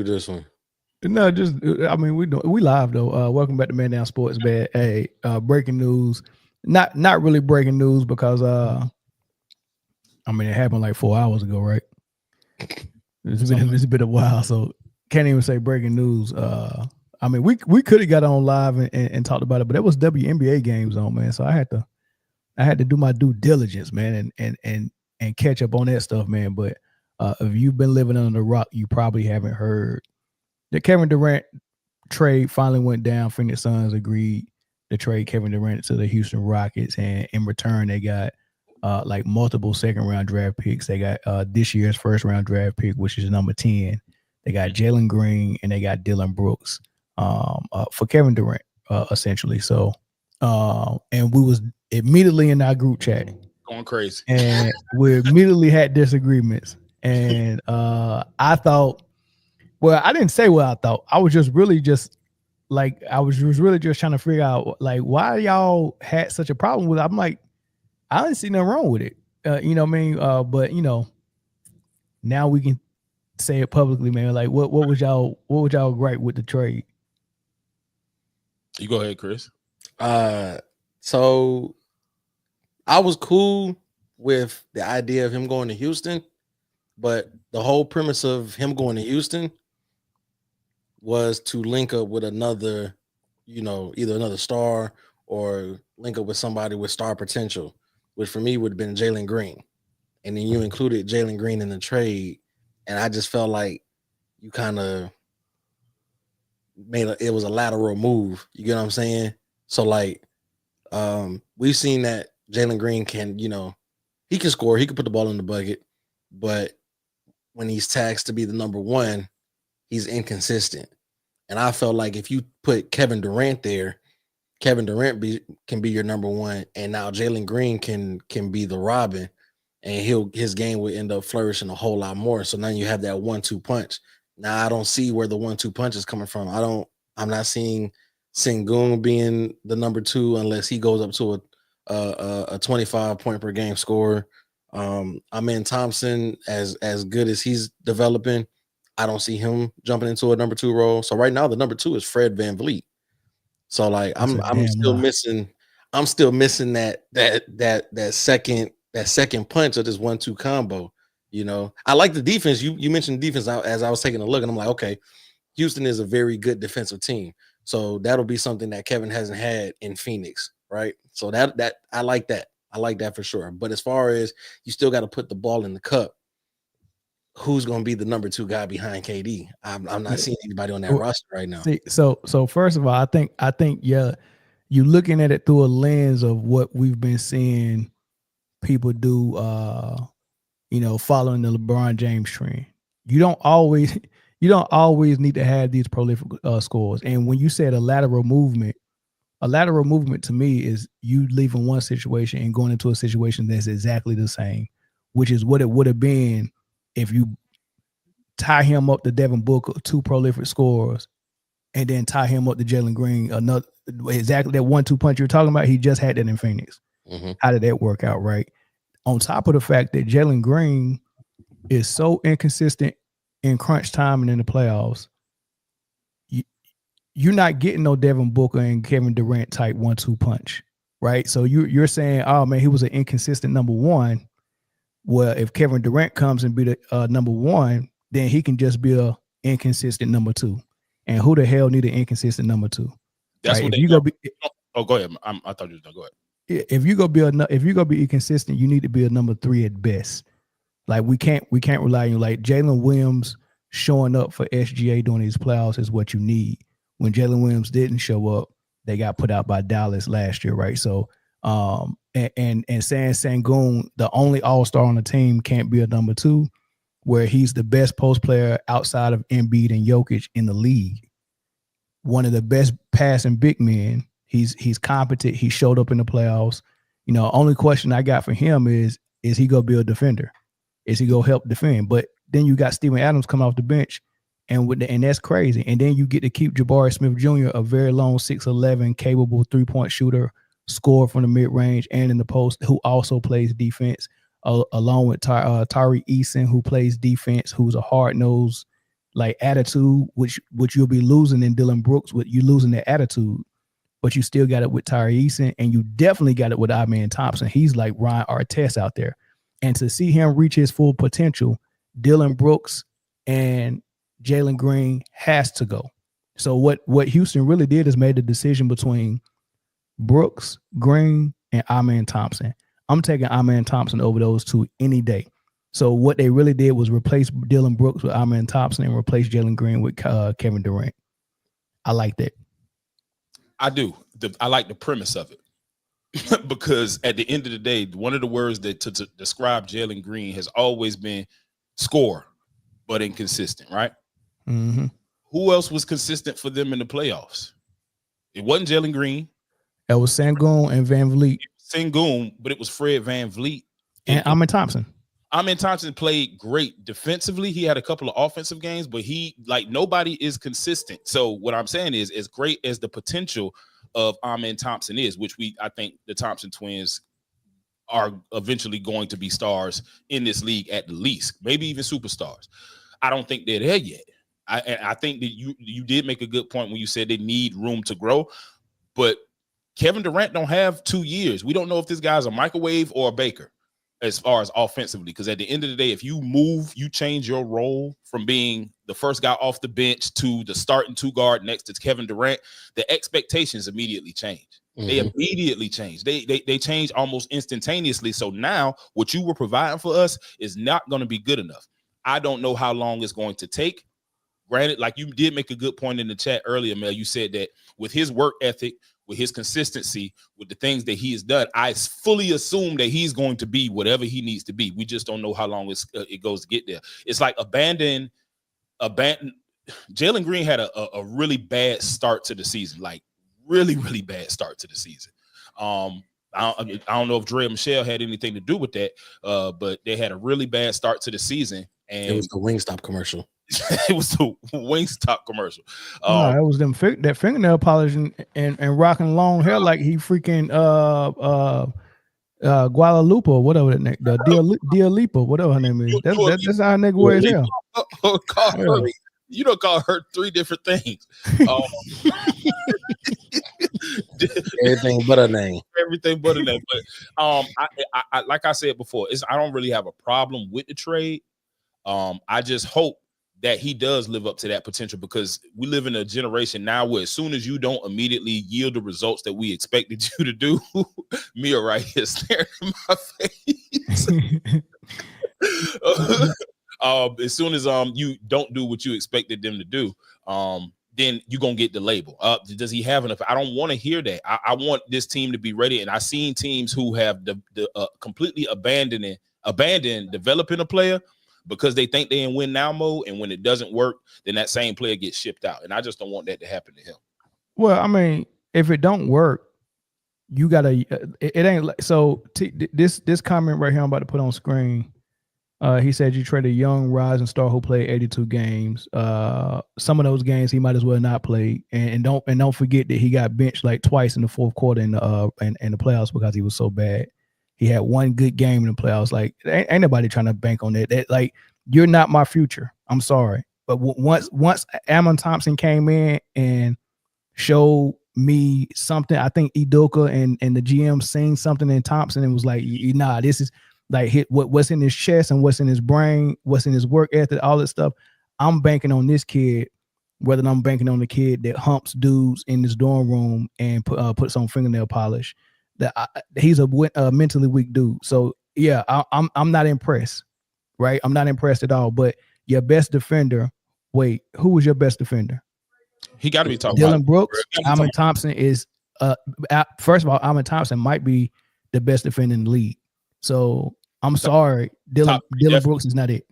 do this one? No, just I mean we live though. Welcome back to Man Down Sports. Bad. Hey, breaking news. Not really breaking news because I mean it happened like 4 hours ago, right? It's been a while, so can't even say breaking news. I mean we could have got on live and talked about it, but it was WNBA games on, man. So I had to do my due diligence, man, and catch up on that stuff, man. But if you've been living under the rock, you probably haven't heard the Kevin Durant trade finally went down. Phoenix Suns agreed to trade Kevin Durant to the Houston Rockets, and in return, they got like multiple second-round draft picks. They got this year's first-round draft pick, which is number 10. They got Jaylen Green, and they got Dillon Brooks for Kevin Durant, essentially. So, and we was immediately in our group chat going crazy, and we immediately had disagreements. And I thought. Well, I didn't say what I thought. I was just really just like I was really just trying to figure out like why y'all had such a problem with it. I'm like, I didn't see nothing wrong with it. You know what I mean? But you know, now we can say it publicly, man. Like what was y'all gripe with the trade? You go ahead, Chris. So I was cool with the idea of him going to Houston, but the whole premise of him going to Houston was to link up with another, you know, either another star or link up with somebody with star potential, which for me would have been Jaylen Green. And then you included Jaylen Green in the trade. And I just felt like you kind of it was a lateral move. You get what I'm saying? So like, we've seen that Jaylen Green can, you know, he can score, he can put the ball in the bucket, but when he's taxed to be the number one, he's inconsistent. And I felt like if you put Kevin Durant there, Kevin Durant can be your number one, and now Jaylen Green can be the Robin, and his game will end up flourishing a whole lot more. So now you have that 1-2 punch. Now I don't see where the 1-2 punch is coming from. I'm not seeing Sengun being the number two unless he goes up to a 25 point per game scorer. Thompson, as good as he's developing, I don't see him jumping into a number two role. So right now the number two is Fred VanVleet. So like I'm still missing that second punch of this 1-2 combo. You know, I like the defense. You mentioned defense as I was taking a look, and I'm like, okay, Houston is a very good defensive team. So that'll be something that Kevin hasn't had in Phoenix, right? So that I like that. I like that for sure. But as far as you still got to put the ball in the cup, who's going to be the number two guy behind KD? I'm not seeing anybody on that roster right now. See, so first of all, I think yeah, you're looking at it through a lens of what we've been seeing people do, you know, following the LeBron James trend. You don't always need to have these prolific scores. And when you said a lateral movement to me is you leaving one situation and going into a situation that's exactly the same, which is what it would have been if you tie him up to Devin Booker, two prolific scorers, and then tie him up to Jaylen Green, another exactly that 1-2 punch you're talking about. He just had that in Phoenix. Mm-hmm. How did that work out, right? On top of the fact that Jaylen Green is so inconsistent in crunch time and in the playoffs, you're not getting no Devin Booker and Kevin Durant type 1-2 punch, right? So you're saying, oh man, he was an inconsistent number one. Well, if Kevin Durant comes and be the number one, then he can just be a inconsistent number two. And who the hell need an inconsistent number two? That's right? What you go be. Oh, go ahead. I thought you were done. Go ahead. If you go be inconsistent, you need to be a number three at best. Like we can't rely on like Jalen Williams showing up for SGA during these playoffs is what you need. When Jalen Williams didn't show up, they got put out by Dallas last year, right? So and saying Sengun, the only all-star on the team, can't be a number two, where he's the best post player outside of Embiid and Jokic in the league. One of the best passing big men. He's competent. He showed up in the playoffs. You know, only question I got for him is he gonna be a defender? Is he gonna help defend? But then you got Steven Adams coming off the bench, and that's crazy. And then you get to keep Jabari Smith Jr., a very long 6'11", capable 3-point shooter, score from the mid-range and in the post, who also plays defense, along with Tari Eason, who plays defense, who's a hard-nosed, like attitude, which you'll be losing in Dylan Brooks, with you losing that attitude, but you still got it with Tyrese, and you definitely got it with Amen Thompson. He's like Ryan Artest out there. And to see him reach his full potential, Dylan Brooks and Jaylen Green has to go. So what Houston really did is made the decision between Brooks, Green, and Amen Thompson. I'm taking Amen Thompson over those two any day. So what they really did was replace Dylan Brooks with Amen Thompson and replace Jaylen Green with Kevin Durant. I like that. I do. I like the premise of it. Because at the end of the day, one of the words that to describe Jaylen Green has always been score, but inconsistent, right? Mm-hmm. Who else was consistent for them in the playoffs? It wasn't Jaylen Green. That was Sengun and Van Vliet. Sengun, but it was Fred Van Vliet. And Amen Thompson. Amen Thompson played great defensively. He had a couple of offensive games, but nobody is consistent. So what I'm saying is, as great as the potential of Amen Thompson is, which I think the Thompson twins are eventually going to be stars in this league at the least, maybe even superstars. I don't think they're there yet. I think that you did make a good point when you said they need room to grow, but Kevin Durant don't have 2 years. We don't know if this guy's a microwave or a baker as far as offensively, because at the end of the day, if you change your role from being the first guy off the bench to the starting two guard next to Kevin Durant, the expectations immediately change. Mm-hmm. They immediately change. They change almost instantaneously. So now what you were providing for us is not going to be good enough. I don't know how long it's going to take. Granted, like you did make a good point in the chat earlier, Mel, you said that with his work ethic, with his consistency, with the things that he has done, I fully assume that he's going to be whatever he needs to be. We just don't know how long it goes to get there. It's like abandon. Jaylen Green had a really bad start to the season, like really, really bad start to the season. I don't know if Dre and Michelle had anything to do with that, but they had a really bad start to the season. And it was the Wingstop commercial. It was the Wingstop commercial. No, it was that fingernail polish and rocking long hair like he freaking Guadalupe or whatever that nigga, Dia Lipa, whatever her name is. That's how a nigga wears hair. You don't call her 3 different things. Everything but a name. Everything but a name. But I like I said before, I don't really have a problem with the trade. I just hope that he does live up to that potential, because we live in a generation now where as soon as you don't immediately yield the results that we expected you to do, Mia right here staring in my face. As soon as you don't do what you expected them to do, then you're gonna get the label. Does he have enough? I don't want to hear that. I want this team to be ready. And I've seen teams who have completely abandoned developing a player because they think they in win now mode, and when it doesn't work, then that same player gets shipped out. And I just don't want that to happen to him. Well, I mean, if it don't work, you gotta. It ain't like so. This comment right here I'm about to put on screen. He said you traded a young rising star who played 82 games. Some of those games he might as well not play, and don't forget that he got benched like twice in the fourth quarter in the playoffs because he was so bad. He had one good game in the playoffs. Like ain't nobody trying to bank on that. That like you're not my future. I'm sorry, but once Amen Thompson came in and showed me something, I think Udoka and the GM seen something in Thompson and was like, nah, this is like what's in his chest and what's in his brain, what's in his work ethic, all this stuff. I'm banking on this kid, whether I'm banking on the kid that humps dudes in his dorm room and puts on fingernail polish. He's a mentally weak dude. So yeah, I'm not impressed, right? I'm not impressed at all. But your best defender, wait, who was your best defender? He got to be talking Dylan about Brooks. Amen Thompson is first of all, Amen Thompson might be the best defender in the league. So I'm sorry, Dylan Brooks is not it.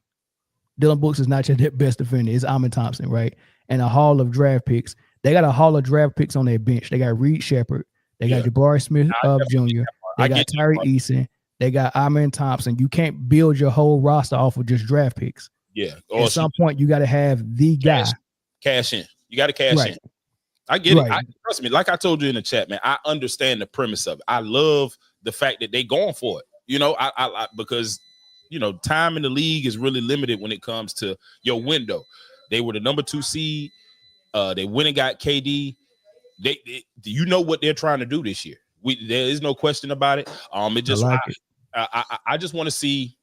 Dylan Brooks is not your best defender. It's Amen Thompson, right? And a haul of draft picks. They got a haul of draft picks on their bench. They got Reed Shepard. They got Jabari Smith Jr. They got Tyree Eason. They got Amen Thompson. You can't build your whole roster off of just draft picks. Yeah. At some point, you got to have the guy. Cash in. You got to cash in. I get it. Trust me. Like I told you in the chat, man, I understand the premise of it. I love the fact that they going for it. You know, I because, you know, time in the league is really limited when it comes to your window. They were the number 2 seed. They went and got KD. They you know what they're trying to do this year. There is no question about it. It just I just want to see.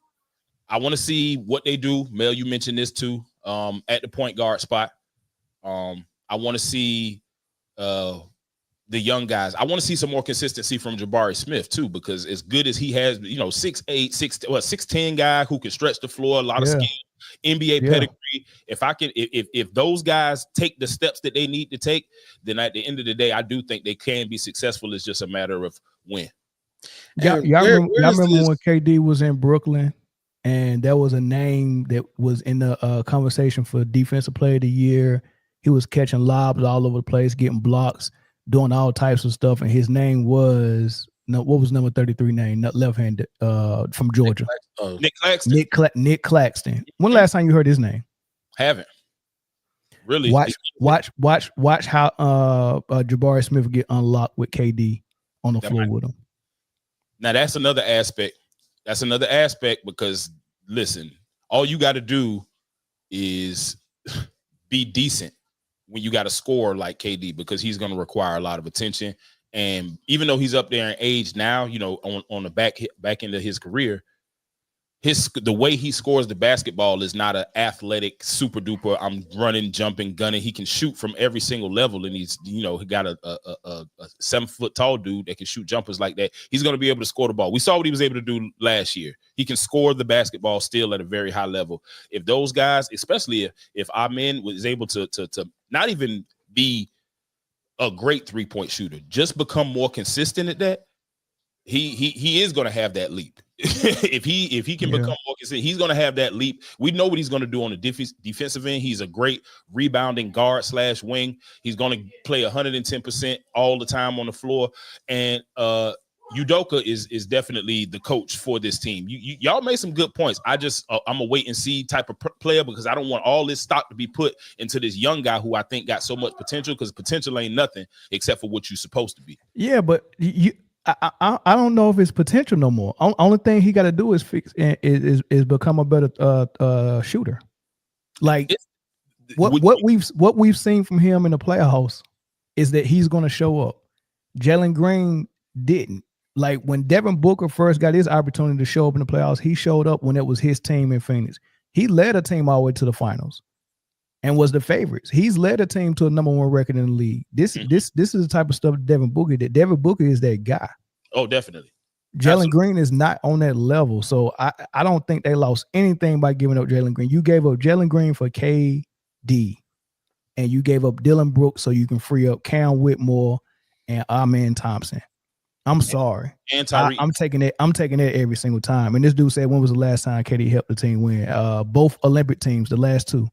I want to see what they do. Mel, you mentioned this too. At the point guard spot. I want to see the young guys. I want to see some more consistency from Jabari Smith too, because as good as he has, 6'8", 6'10" guy who can stretch the floor, a lot of skill, NBA pedigree. If those guys take the steps that they need to take, then at the end of the day, I do think they can be successful. It's just a matter of when. Y'all remember when KD was in Brooklyn and there was a name that was in the conversation for Defensive Player of the Year. He was catching lobs all over the place, getting blocks, doing all types of stuff, and his name was what was number 33 name? Not left-handed, from Georgia. Nick Claxton. Nick Claxton. When last time you heard his name? Haven't. Really? Watch how Jabari Smith get unlocked with KD on the floor with him. Now that's another aspect. Because listen, all you got to do is be decent when you got to score like KD, because he's going to require a lot of attention. And even though he's up there in age now, on the back end of his career, the way he scores the basketball is not an athletic super duper. I'm running, jumping, gunning. He can shoot from every single level, and he's he got a 7 foot tall dude that can shoot jumpers like that. He's going to be able to score the ball. We saw what he was able to do last year. He can score the basketball still at a very high level. If those guys, especially if Amen was able to not even be a great 3-point shooter, just become more consistent at that, he is going to have that leap. if he can become more consistent, he's going to have that leap. We know what he's going to do on the defensive end. He's a great rebounding guard / wing. He's going to play 110% all the time on the floor. And Udoka is definitely the coach for this team. Y'all made some good points. I'm a wait and see type of player, because I don't want all this stock to be put into this young guy who I think got so much potential, because potential ain't nothing except for what you're supposed to be. Yeah, but I don't know if it's potential no more. Only thing he got to do is is become a better shooter. Like what we've seen from him in the playoffs is that he's going to show up. Jaylen Green didn't. Like when Devin Booker first got his opportunity to show up in the playoffs, he showed up when it was his team in Phoenix. He led a team all the way to the finals and was the favorites. He's led a team to a number 1 record in the league. This is the type of stuff Devin Booker did. Devin Booker is that guy. Oh, definitely. Jaylen Green is not on that level. So I don't think they lost anything by giving up Jaylen Green. You gave up Jaylen Green for KD, and you gave up Dylan Brooks so you can free up Cam Whitmore and Amen Thompson. I'm sorry. I'm taking it every single time. And this dude said, when was the last time KD helped the team win? Both Olympic teams, the last 2.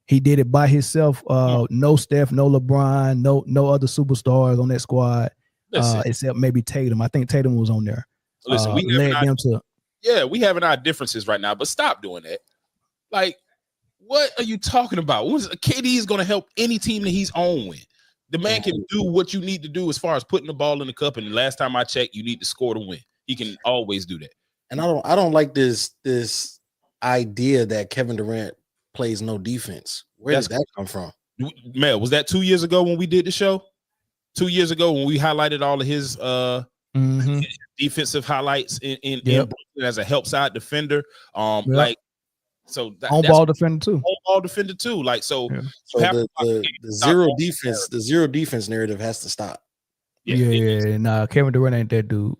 He did it by himself. No Steph, no LeBron, no other superstars on that squad, except maybe Tatum. I think Tatum was on there. Listen, we having our differences right now, but stop doing that. Like, what are you talking about? KD is going to help any team that he's on with. The man can do what you need to do as far as putting the ball in the cup. And the last time I checked, you need to score to win. He can always do that. And I don't like this idea that Kevin Durant plays no defense. Where does that come from? Mel, was that 2 years ago when we did the show? 2 years ago when we highlighted all of his defensive highlights in Brooklyn as a help side defender. So on ball defender too. On ball defender too. Like so. Yeah. So the zero defense narrative has to stop. Nah, Kevin Durant ain't that dude.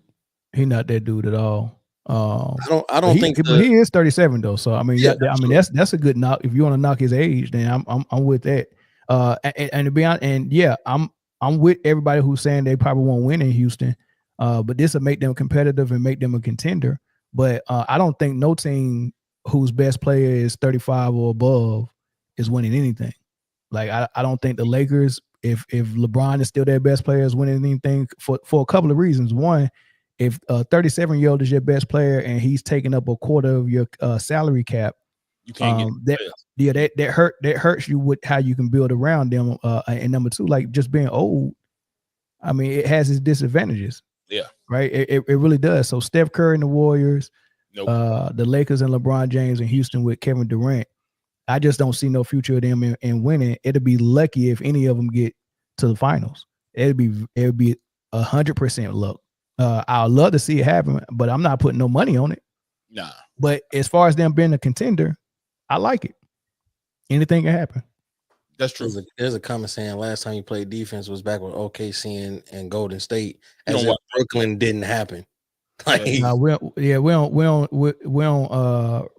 He not that dude at all. I don't think. But he is 37 though. So I mean, that's a good knock. If you want to knock his age, then I'm with that. And to be honest, I'm with everybody who's saying they probably won't win in Houston. But this will make them competitive and make them a contender. But I don't think no team whose best player is 35 or above is winning anything. Like I don't think the Lakers, if LeBron is still their best player, is winning anything for a couple of reasons. One, if a 37-year-old is your best player and he's taking up a quarter of your salary cap, you can't get that hurts you with how you can build around them. And number 2, like just being old, I mean, it has its disadvantages. Yeah. Right. It really does. So Steph Curry and the Warriors, the Lakers and LeBron James and Houston with Kevin Durant. I just don't see no future of them in winning. It'll be lucky if any of them get to the finals. It'd be 100% luck. I'd love to see it happen, but I'm not putting no money on it. Nah. But as far as them being a contender, I like it. Anything can happen. That's true. There's a comment saying last time you played defense was back with OKC and Golden State, as if Brooklyn didn't happen. Like, we don't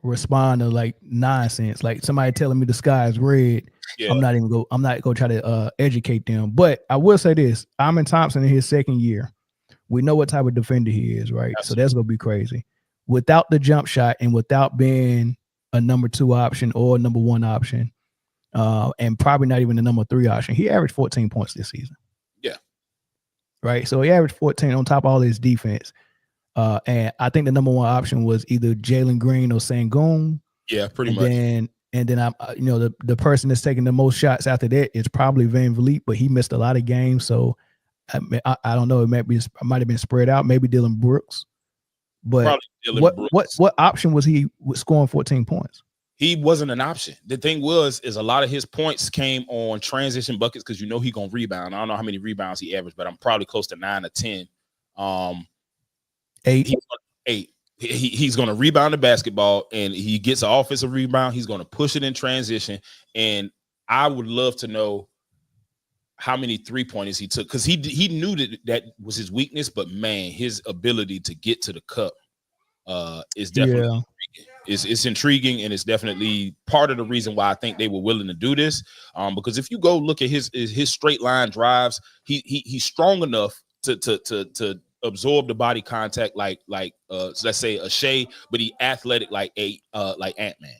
respond to like nonsense. Like somebody telling me the sky is red. Yeah. I'm not gonna try to educate them. But I will say this: Amen Thompson in his second year, we know what type of defender he is, right? Absolutely. So that's gonna be crazy. Without the jump shot and without being a number 2 option or a number 1 option, and probably not even the number 3 option, he averaged 14 points this season. Yeah. Right. So he averaged 14 on top of all his defense. And I think the number 1 option was either Jaylen Green or Sengun. Yeah, pretty much. And then I'm, the person that's taking the most shots after that is probably Van Vliet, but he missed a lot of games. So I don't know. It might have been spread out. Maybe Dylan Brooks. But what option was he scoring 14 points? He wasn't an option. The thing is a lot of his points came on transition buckets because he's gonna rebound. I don't know how many rebounds he averaged, but I'm probably close to 9 or 10. 8. 8. He's going to rebound the basketball, and he gets an offensive rebound. He's going to push it in transition, and I would love to know how many 3-pointers he took, because he knew that was his weakness. But man, his ability to get to the cup is definitely intriguing. It's intriguing, and it's definitely part of the reason why I think they were willing to do this. Because if you go look at his straight line drives, he's strong enough to absorb the body contact like let's say a Shea, but he athletic like Ant-Man.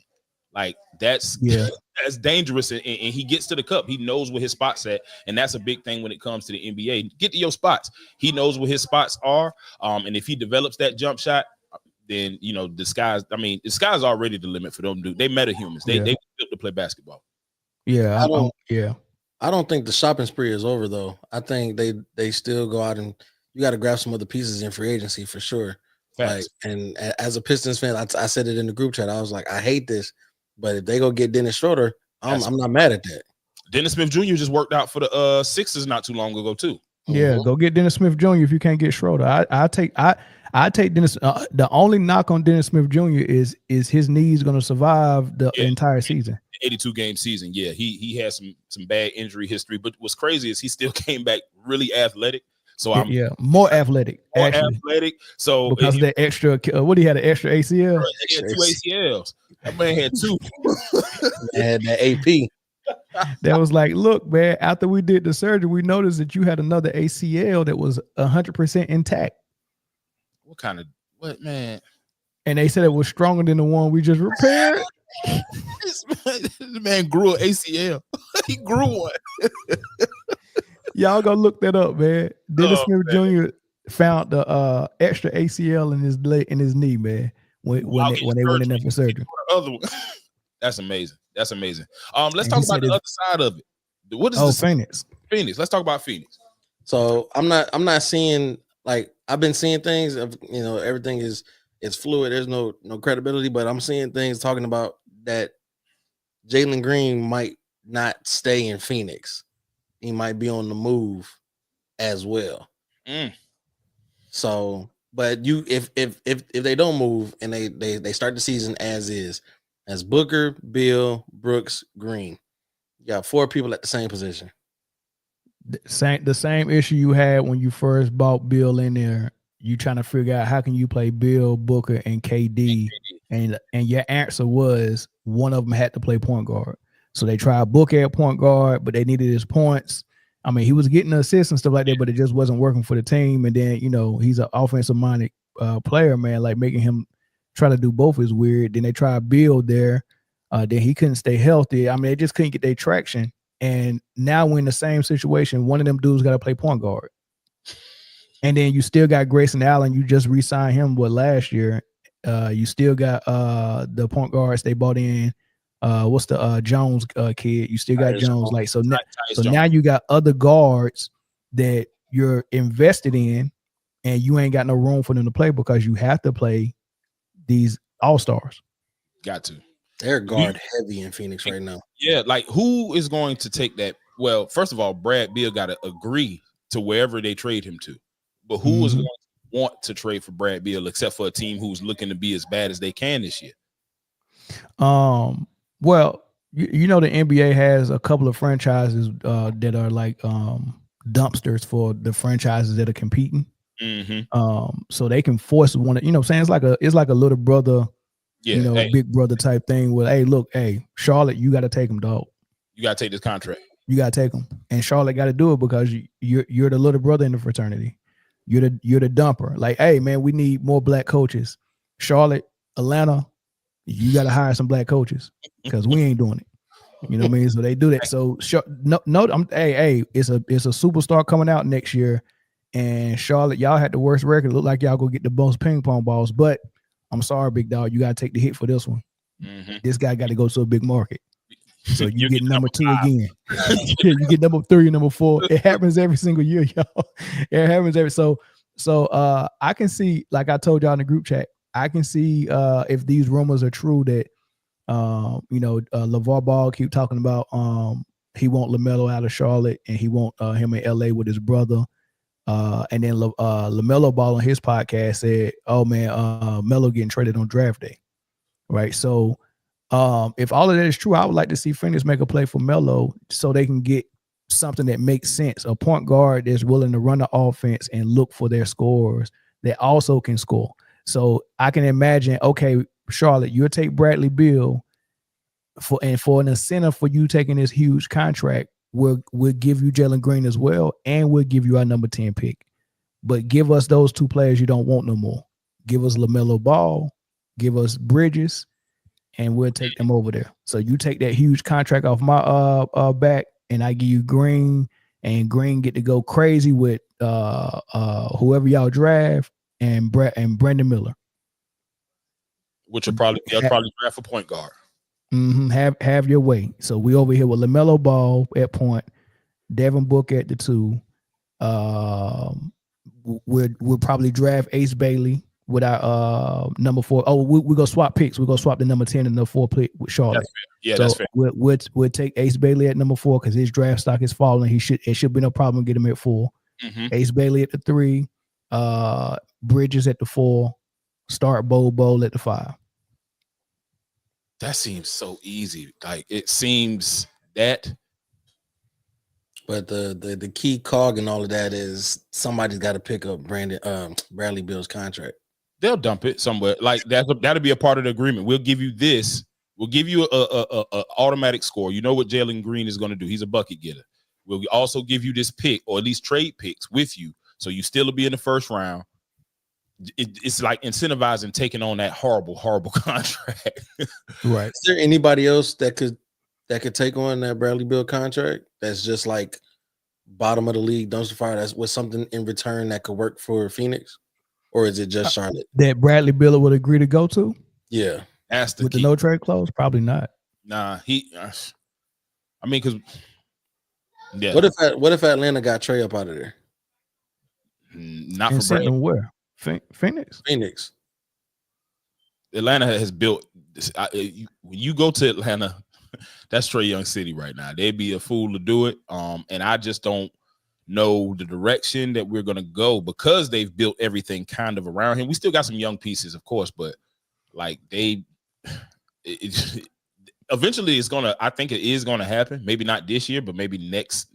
Like that's dangerous, and he gets to the cup. He knows where his spots at, and that's a big thing when it comes to the NBA. Get to your spots. He knows where his spots are, and if he develops that jump shot, then the sky's already the limit for them. They meta-humans. They built to play basketball. Yeah, I don't think the shopping spree is over though. I think they still go out and you got to grab some other pieces in free agency for sure. Like, and as a Pistons fan, I said it in the group chat. I was like, I hate this, but if they go get Dennis Schroeder, I'm not mad at that. Dennis Smith Jr. just worked out for the Sixers not too long ago too. Yeah, go get Dennis Smith Jr. if you can't get Schroeder. I take Dennis. The only knock on Dennis Smith Jr. is his knees going to survive the entire season. 82-game season. Yeah, he has some bad injury history, but what's crazy is he still came back really athletic. So more athletic. So because of that extra, what he had an extra ACL. He had 2 ACLs. That man had 2. Had that AP. That was like, look, man. After we did the surgery, we noticed that you had another ACL that was 100% intact. What man? And they said it was stronger than the one we just repaired. This man grew an ACL. He grew one. Y'all go look that up, man. Dennis Smith Jr. found the extra ACL in his knee, man. When they went in there for surgery. Other one. That's amazing. Let's talk about the other side of it. What is Phoenix? Phoenix. Let's talk about Phoenix. So I'm not seeing, like, I've been seeing things of everything is fluid. There's no credibility, but I'm seeing things talking about that Jaylen Green might not stay in Phoenix. He might be on the move as well. So, but if they don't move and they start the season as Booker, Bill, Brooks, Green, you got 4 people at the same position. The same issue you had when you first bought Bill in there. You trying to figure out how can you play Bill, Booker, and KD, and your answer was one of them had to play point guard. So they tried Booker at point guard, but they needed his points. I mean, he was getting assists and stuff like that, but it just wasn't working for the team. And then, he's an offensive-minded player, man. Like, making him try to do both is weird. Then they tried Bill there. Then he couldn't stay healthy. I mean, they just couldn't get their traction. And now we're in the same situation. One of them dudes got to play point guard. And then you still got Grayson Allen. You just re-signed him last year. You still got the point guards they bought in. What's the Jones kid? You still got Jones. Like, so now you got other guards that you're invested in, and you ain't got no room for them to play because you have to play these all-stars. Got to. They're guard heavy in Phoenix right now. Yeah, like who is going to take that? Well, first of all, Brad Beal got to agree to wherever they trade him to. But who is going to want to trade for Brad Beal except for a team who's looking to be as bad as they can this year? Well, you know the NBA has a couple of franchises that are like dumpsters for the franchises that are competing. So they can force one. You know what I'm saying? It's like a little brother, big brother type thing. With hey, look, hey, Charlotte, you got to take him, dog. You got to take this contract. You got to take him, and Charlotte got to do it because you're the little brother in the fraternity. You're the dumper. Like, hey, man, we need more black coaches. Charlotte, Atlanta, you got to hire some black coaches because we ain't doing it. You know what I mean? So they do that. So it's a superstar coming out next year, and Charlotte, y'all had the worst record. Look like y'all go get the most ping pong balls, but I'm sorry, big dog, you got to take the hit for this one. This guy got to go to a big market. So you get number 2 again. You get number 3 and number 4. It happens every single year, y'all. It happens every so I can see, like I told y'all in the group chat, I can see if these rumors are true that LeVar Ball keep talking about he want LaMelo out of Charlotte and he want him in LA with his brother. And then LaMelo Ball on his podcast said, oh man, Melo getting traded on draft day. Right. So if all of that is true, I would like to see Phoenix make a play for Melo so they can get something that makes sense. A point guard that's willing to run the offense and look for their scorers that also can score. So I can imagine, okay, Charlotte, you'll take Bradley Beal for an incentive for you taking this huge contract. We'll give you Jaylen Green as well, and we'll give you our number 10 pick. But give us those 2 players you don't want no more. Give us LaMelo Ball, give us Bridges, and we'll take them over there. So you take that huge contract off my back, and I give you Green, and Green get to go crazy with whoever y'all draft and Brandon Miller, which will probably draft a point guard. Have your way. So we over here with LaMelo Ball at point, Devin Booker at the 2. We'll probably draft Ace Bailey with our number 4. Oh, we're gonna swap picks. We're gonna swap the number 10 and the 4 pick with Charlotte. That's fair. We'll take Ace Bailey at number 4 because his draft stock is falling. It should be no problem getting him at 4. Ace Bailey at the 3, Bridges at the 4, start Bowl at the 5. That seems so easy. Like it seems that. But the key cog and all of that is somebody's got to pick up Bradley Beal's contract. They'll dump it somewhere. Like that'll be a part of the agreement. We'll give you this. We'll give you a automatic score. You know what Jaylen Green is going to do. He's a bucket getter. We'll also give you this pick, or at least trade picks with you, so you still will be in the first round. It's like incentivizing taking on that horrible contract. Right. Is there anybody else that could take on that Bradley Beal contract that's just like bottom of the league, dumpster fire, that's with something in return that could work for Phoenix? Or is it just Charlotte? That Bradley Beal would agree to go to? Yeah. That's the with key. The no trade clause? Probably not. Nah, because yeah. What if Atlanta got Trey up out of there? Not and for Bradley. Where? Phoenix. Atlanta has built this. When you go to Atlanta, that's Trae Young City right now. They'd be a fool to do it. And I just don't know the direction that we're gonna go because they've built everything kind of around him. We still got some young pieces, of course, but like eventually it's gonna. I think it is gonna happen. Maybe not this year, but maybe next.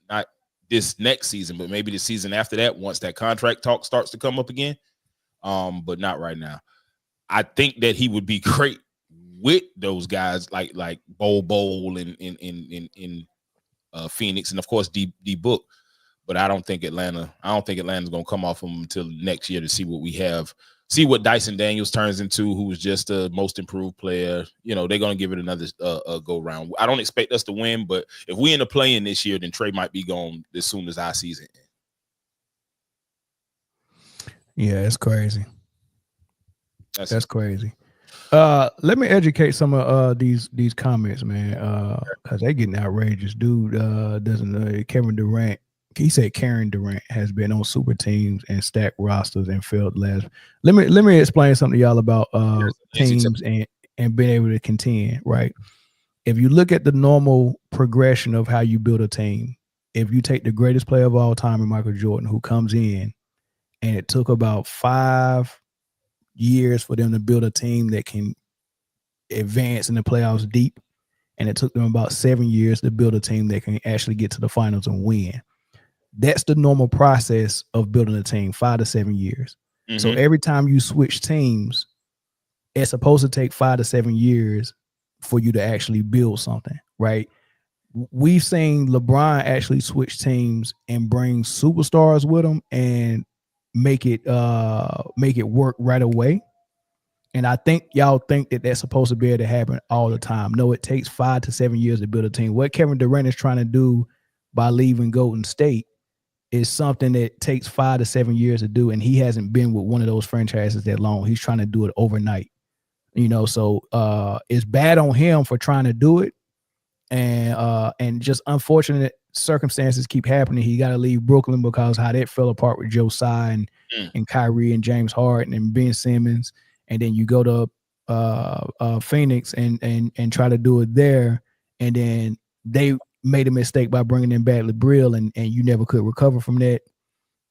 Not this next season, but maybe the season after that, once that contract talk starts to come up again. But not right now. I think that he would be great with those guys like Bol in Phoenix, and of course D Book. But I don't think Atlanta's gonna come off him until next year to see what we have. See what Dyson Daniels turns into, who's just the most improved player. You know, they're going to give it another go round. I don't expect us to win, but if we end up playing this year, then Trey might be gone as soon as our season ends. Yeah, it's crazy. That's crazy. Let me educate some of these comments, man, because they getting outrageous. Dude doesn't know Kevin Durant. He said Karen Durant has been on super teams and stacked rosters and failed last. Let me explain something to y'all about teams and been able to contend, right? If you look at the normal progression of how you build a team, if you take the greatest player of all time, Michael Jordan, who comes in, and it took about 5 years for them to build a team that can advance in the playoffs deep, and it took them about 7 years to build a team that can actually get to the finals and win. That's the normal process of building a team, 5 to 7 years. Mm-hmm. So every time you switch teams, it's supposed to take 5 to 7 years for you to actually build something, right? We've seen LeBron actually switch teams and bring superstars with him and make it work right away. And I think y'all think that that's supposed to be able to happen all the time. No, it takes 5 to 7 years to build a team. What Kevin Durant is trying to do by leaving Golden State is something that takes 5 to 7 years to do, and he hasn't been with one of those franchises that long. He's trying to do it overnight. So it's bad on him for trying to do it, and just unfortunate circumstances keep happening. He got to leave Brooklyn because how that fell apart with Josiah and Kyrie and James Harden and Ben Simmons, and then you go to Phoenix and try to do it there, and then they made a mistake by bringing in Bradley Beal, and you never could recover from that.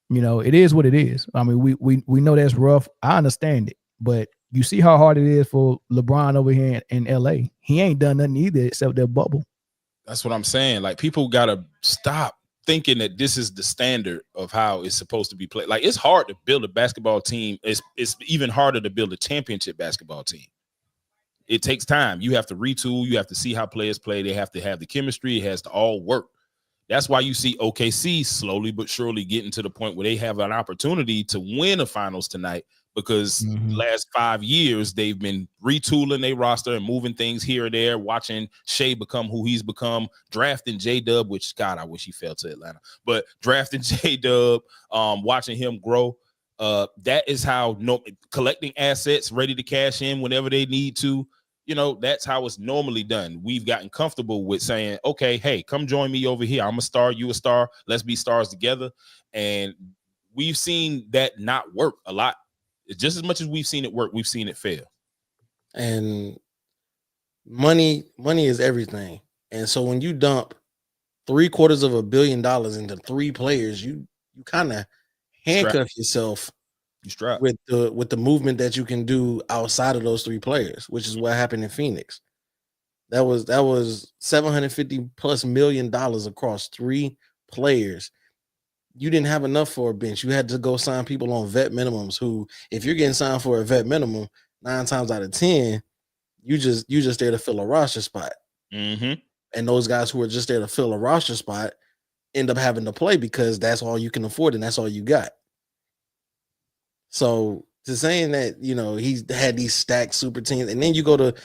It is what it is. I mean, we know that's rough. I understand it, but you see how hard it is for LeBron over here in LA. He ain't done nothing either except their bubble. That's what I'm saying. Like, people got to stop thinking that this is the standard of how it's supposed to be played. Like, it's hard to build a basketball team. It's even harder to build a championship basketball team. It takes time. You have to retool. You have to see how players play. They have to have the chemistry. It has to all work. That's why you see OKC slowly but surely getting to the point where they have an opportunity to win a finals tonight, because the last 5 years they've been retooling their roster and moving things here or there, watching Shea become who he's become, drafting J-Dub, which, God, I wish he fell to Atlanta, but drafting J-Dub, watching him grow. That is how collecting assets, ready to cash in whenever they need to. That's how it's normally done. We've gotten comfortable with saying, okay, hey, come join me over here. I'm a star, you a star. Let's be stars together. And we've seen that not work a lot. Just as much as we've seen it work, we've seen it fail. And money is everything. And so when you dump $750 million into 3 players, you kind of handcuff yourself with the movement that you can do outside of those 3 players, which is what happened in Phoenix. That was $750+ million across 3 players. You didn't have enough for a bench. You had to go sign people on vet minimums who, if you're getting signed for a vet minimum, 9 times out of 10, you just there to fill a roster spot. Mm-hmm. And those guys who are just there to fill a roster spot end up having to play because that's all you can afford and that's all you got. So to saying that, he's had these stacked super teams, and then you go to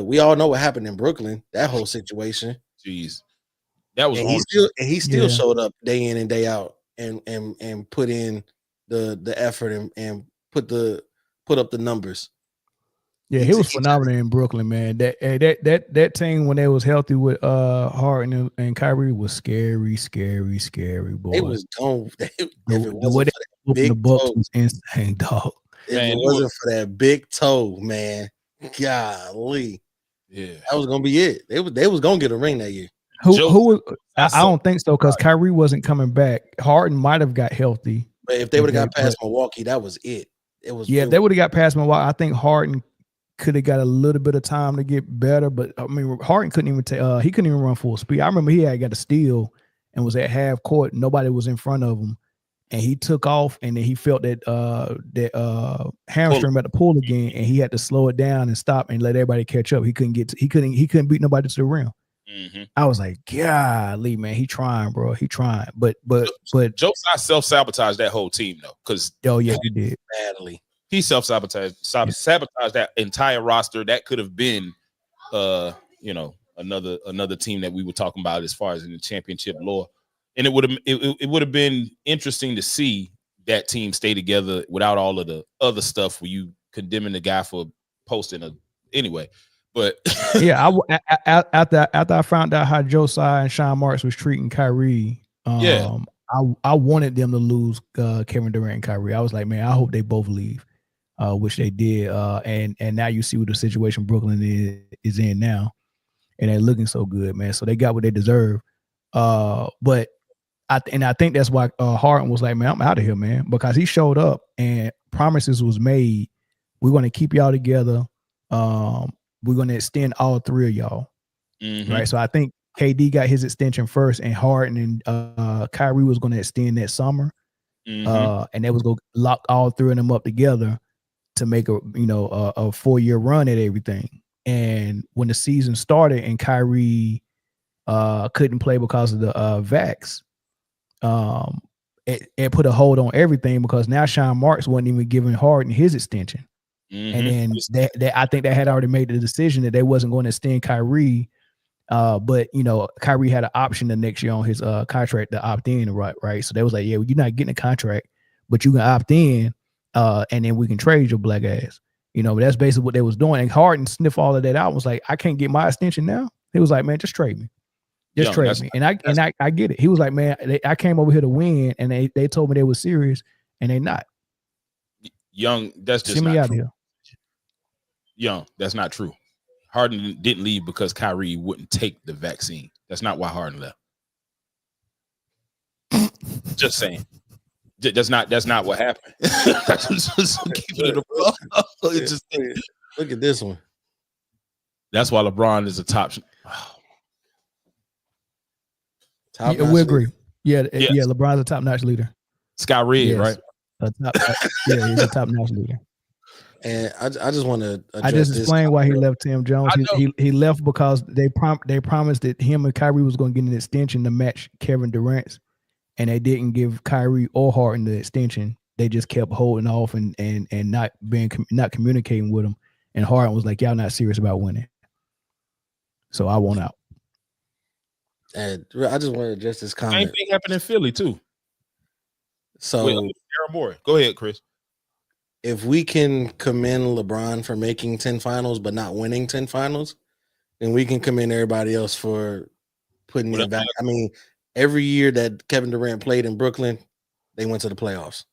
we all know what happened in Brooklyn, that whole situation. Jeez. That was he still showed up day in and day out and put in the effort and put up the numbers. Yeah, he was phenomenal in Brooklyn, man. That team when they was healthy with Harden and Kyrie was scary, boy. It was gone. The way they opened the Bucks was insane, dog. If it wasn't for that big toe, man, golly, that was gonna be it. They was gonna get a ring that year. Who was? I don't think so, because Kyrie wasn't coming back. Harden might have got healthy, but if they would have got past Milwaukee, that was it. If they would have got past Milwaukee, I think Harden could have got a little bit of time to get better. But I mean, Harden couldn't even run full speed. I remember he had got a steal and was at half court. Nobody was in front of him, and he took off, and then he felt that hamstring about to pull again, and he had to slow it down and stop and let everybody catch up. He couldn't beat nobody to the rim. Mm-hmm. I was like, golly, man, he trying, bro. He trying. But Josiah self-sabotaged that whole team, though, because he did badly. He self-sabotaged that entire roster. That could have been another team that we were talking about as far as in the championship lore. And it would have been interesting to see that team stay together without all of the other stuff where you condemning the guy for posting anyway. But yeah, after I found out how Josiah and Sean Marks was treating Kyrie, I wanted them to lose Kevin Durant and Kyrie. I was like, man, I hope they both leave. which they did. And now you see what the situation Brooklyn is in now, and they're looking so good, man. So they got what they deserve. But I think that's why Harden was like, man, I'm out of here, man, because he showed up and promises was made. We're going to keep y'all together. We're going to extend all three of y'all. Mm-hmm. Right. So I think KD got his extension first, and Harden and Kyrie was going to extend that summer. Mm-hmm. And they was going to lock all three of them up together to make a 4-year run at everything. And when the season started and Kyrie couldn't play because of the vax, it put a hold on everything, because now Sean Marks wasn't even giving Harden his extension. Mm-hmm. And then I think they had already made the decision that they wasn't going to extend Kyrie. But Kyrie had an option the next year on his contract to opt in, right? So they was like, yeah, well, you're not getting a contract, but you can opt in, and then we can trade your black ass. But that's basically what they was doing. And Harden sniffed all of that out. Was like, I can't get my extension now. He was like, man, just trade me. Just trade me. And I get it. He was like, man, I came over here to win, and they told me they were serious, and they not. Young, that's just Send me not out true. here. Young, that's not true. Harden didn't leave because Kyrie wouldn't take the vaccine. That's not why Harden left. Just saying. That's not what happened. Just keeping it above. Look at this one. That's why LeBron is a top. Yeah, we agree. Yeah, LeBron's a top-notch leader. Sky Red, Yes. right? He's a top-notch leader. And I just want to. I just explained why he left Tim Jones. He left because they promised that him and Kyrie was going to get an extension to match Kevin Durant's, and they didn't give Kyrie or Harden the extension. They just kept holding off and not communicating with him. And Harden was like, "Y'all not serious about winning, so I want out." And I just want to address this comment. Same thing happened in Philly too. So, Daryl Morey. Go ahead, Chris. If we can commend LeBron for making 10 finals but not winning 10 finals, then we can commend everybody else for putting it back. I mean, every year that Kevin Durant played in Brooklyn, they went to the playoffs.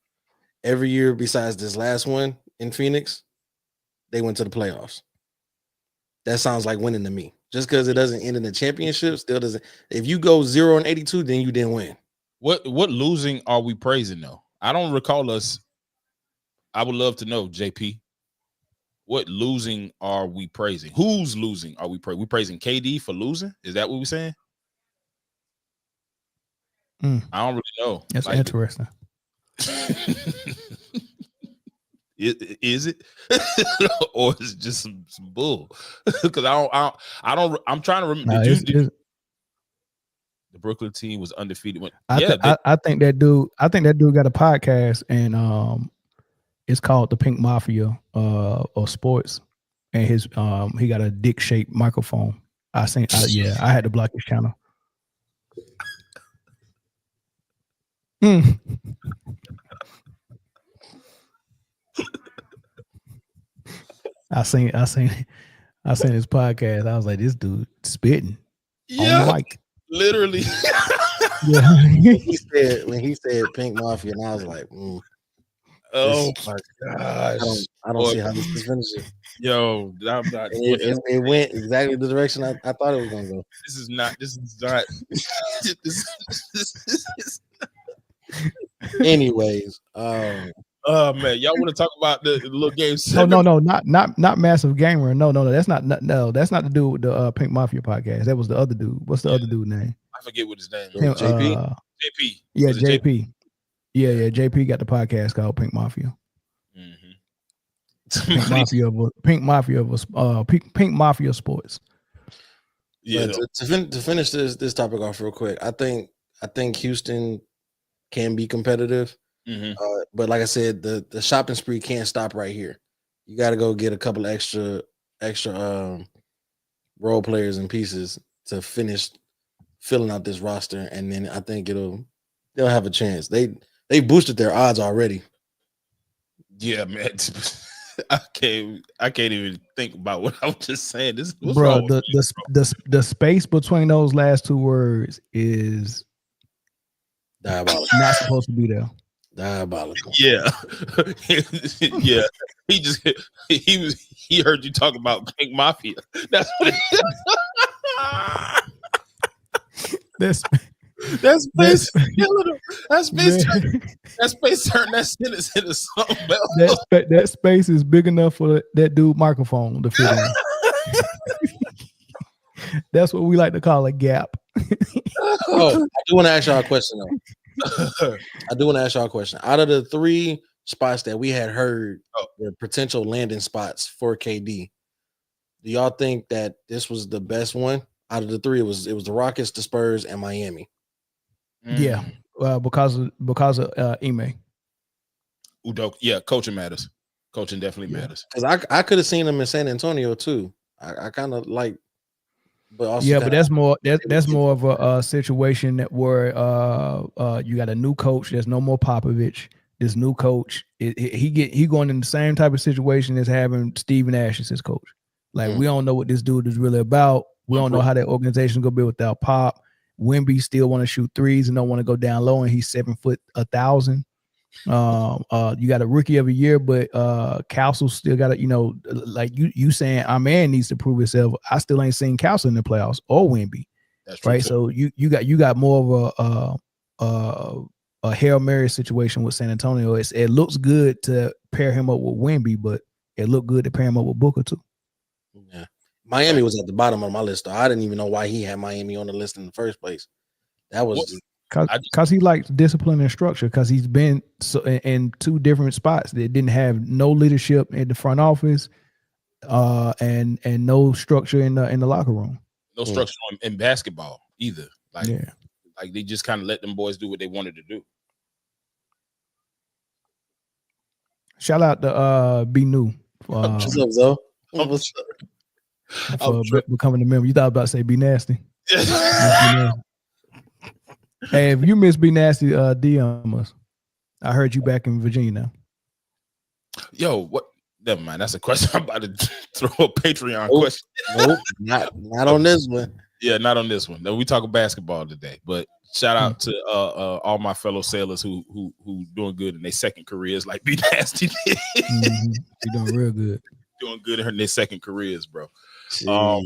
Every year besides this last one in Phoenix, they went to the playoffs. That sounds like winning to me. Just because it doesn't end in the championship still doesn't. If you go 0-82, then you didn't win. What losing are we praising though? I don't recall us. I would love to know, JP. What losing are we praising? Who's losing are we praising? We praising KD for losing? Is that what we're saying? I don't really know. That's interesting. Is it or is it just some bull? Because I'm trying to remember. The Brooklyn team was undefeated. I think that dude got a podcast, and it's called the Pink Mafia of Sports, and his he got a dick shaped microphone. I had to block his channel. I seen his podcast. I was like, this dude spitting on the mic. Literally. Yeah. when he said Pink Mafia, and I was like, oh my gosh. I don't see how this is finishing. Yo, I'm not. It went exactly the direction I thought it was gonna go. This is not. Anyways, oh man, y'all want to talk about the little game? No, not Massive Gamer. No, that's not the dude with the Pink Mafia podcast. That was the other dude. What's the other dude name? I forget what his name is. JP. JP. Yeah, JP. Yeah, JP got the podcast called Pink Mafia. Pink Mafia Sports. Yeah. To finish this topic off real quick, I think Houston can be competitive, but like I said, the shopping spree can't stop right here. You got to go get a couple extra role players and pieces to finish filling out this roster, and then I think they'll have a chance. They boosted their odds already. Yeah, man. I can't even think about what I was just saying. Bro, the space between those last two words is diabolical. Not supposed to be there. Diabolical. Yeah, yeah. He heard you talk about King Mafia. That's what. That's That's space. That's space. man, That's space. Turn that sentence into something else. that space is big enough for that dude microphone to fit in. That's what we like to call a gap. Oh, I do want to ask y'all a question though. I do want to ask y'all a question. Out of the 3 spots that we had heard were potential landing spots for KD, do y'all think that this was the best one? Out of the 3, it was the Rockets, the Spurs, and Miami. Yeah, because of Ime. Udoka, yeah, coaching matters. Coaching definitely matters. Because I could have seen them in San Antonio too. I kind of like, but also but that's more of a situation that where you got a new coach. There's no more Popovich. This new coach, he going in the same type of situation as having Steve Nash as his coach. Like we don't know what this dude is really about. We don't know how that organization is gonna be without Pop. Wemby still want to shoot threes and don't want to go down low, and he's 7 foot 1,000. You got a rookie of a year, but Castle still got to, like you saying our man needs to prove himself. I still ain't seen Castle in the playoffs or Wemby. That's true. Right. So you got more of a Hail Mary situation with San Antonio. It looks good to pair him up with Wemby, but it looked good to pair him up with Booker too. Yeah. Miami was at the bottom of my list, though. I didn't even know why he had Miami on the list in the first place. That was because he likes discipline and structure. Because he's been in 2 different spots that didn't have no leadership in the front office, and no structure in the locker room. No structure in basketball either. Like they just kind of let them boys do what they wanted to do. Shout out to B New. What's up, Zoe? For becoming a member. You thought about to say Be Nasty. Hey, if you miss Be Nasty, DM us. I heard you back in Virginia now. Yo, what? Never mind. That's a question. I'm about to throw a Patreon question. Nope, not on this one. Yeah, not on this one. No, we talking basketball today. But shout out to all my fellow sailors who doing good in their second careers, like Be Nasty did. You're doing real good. Doing good in their second careers, bro. All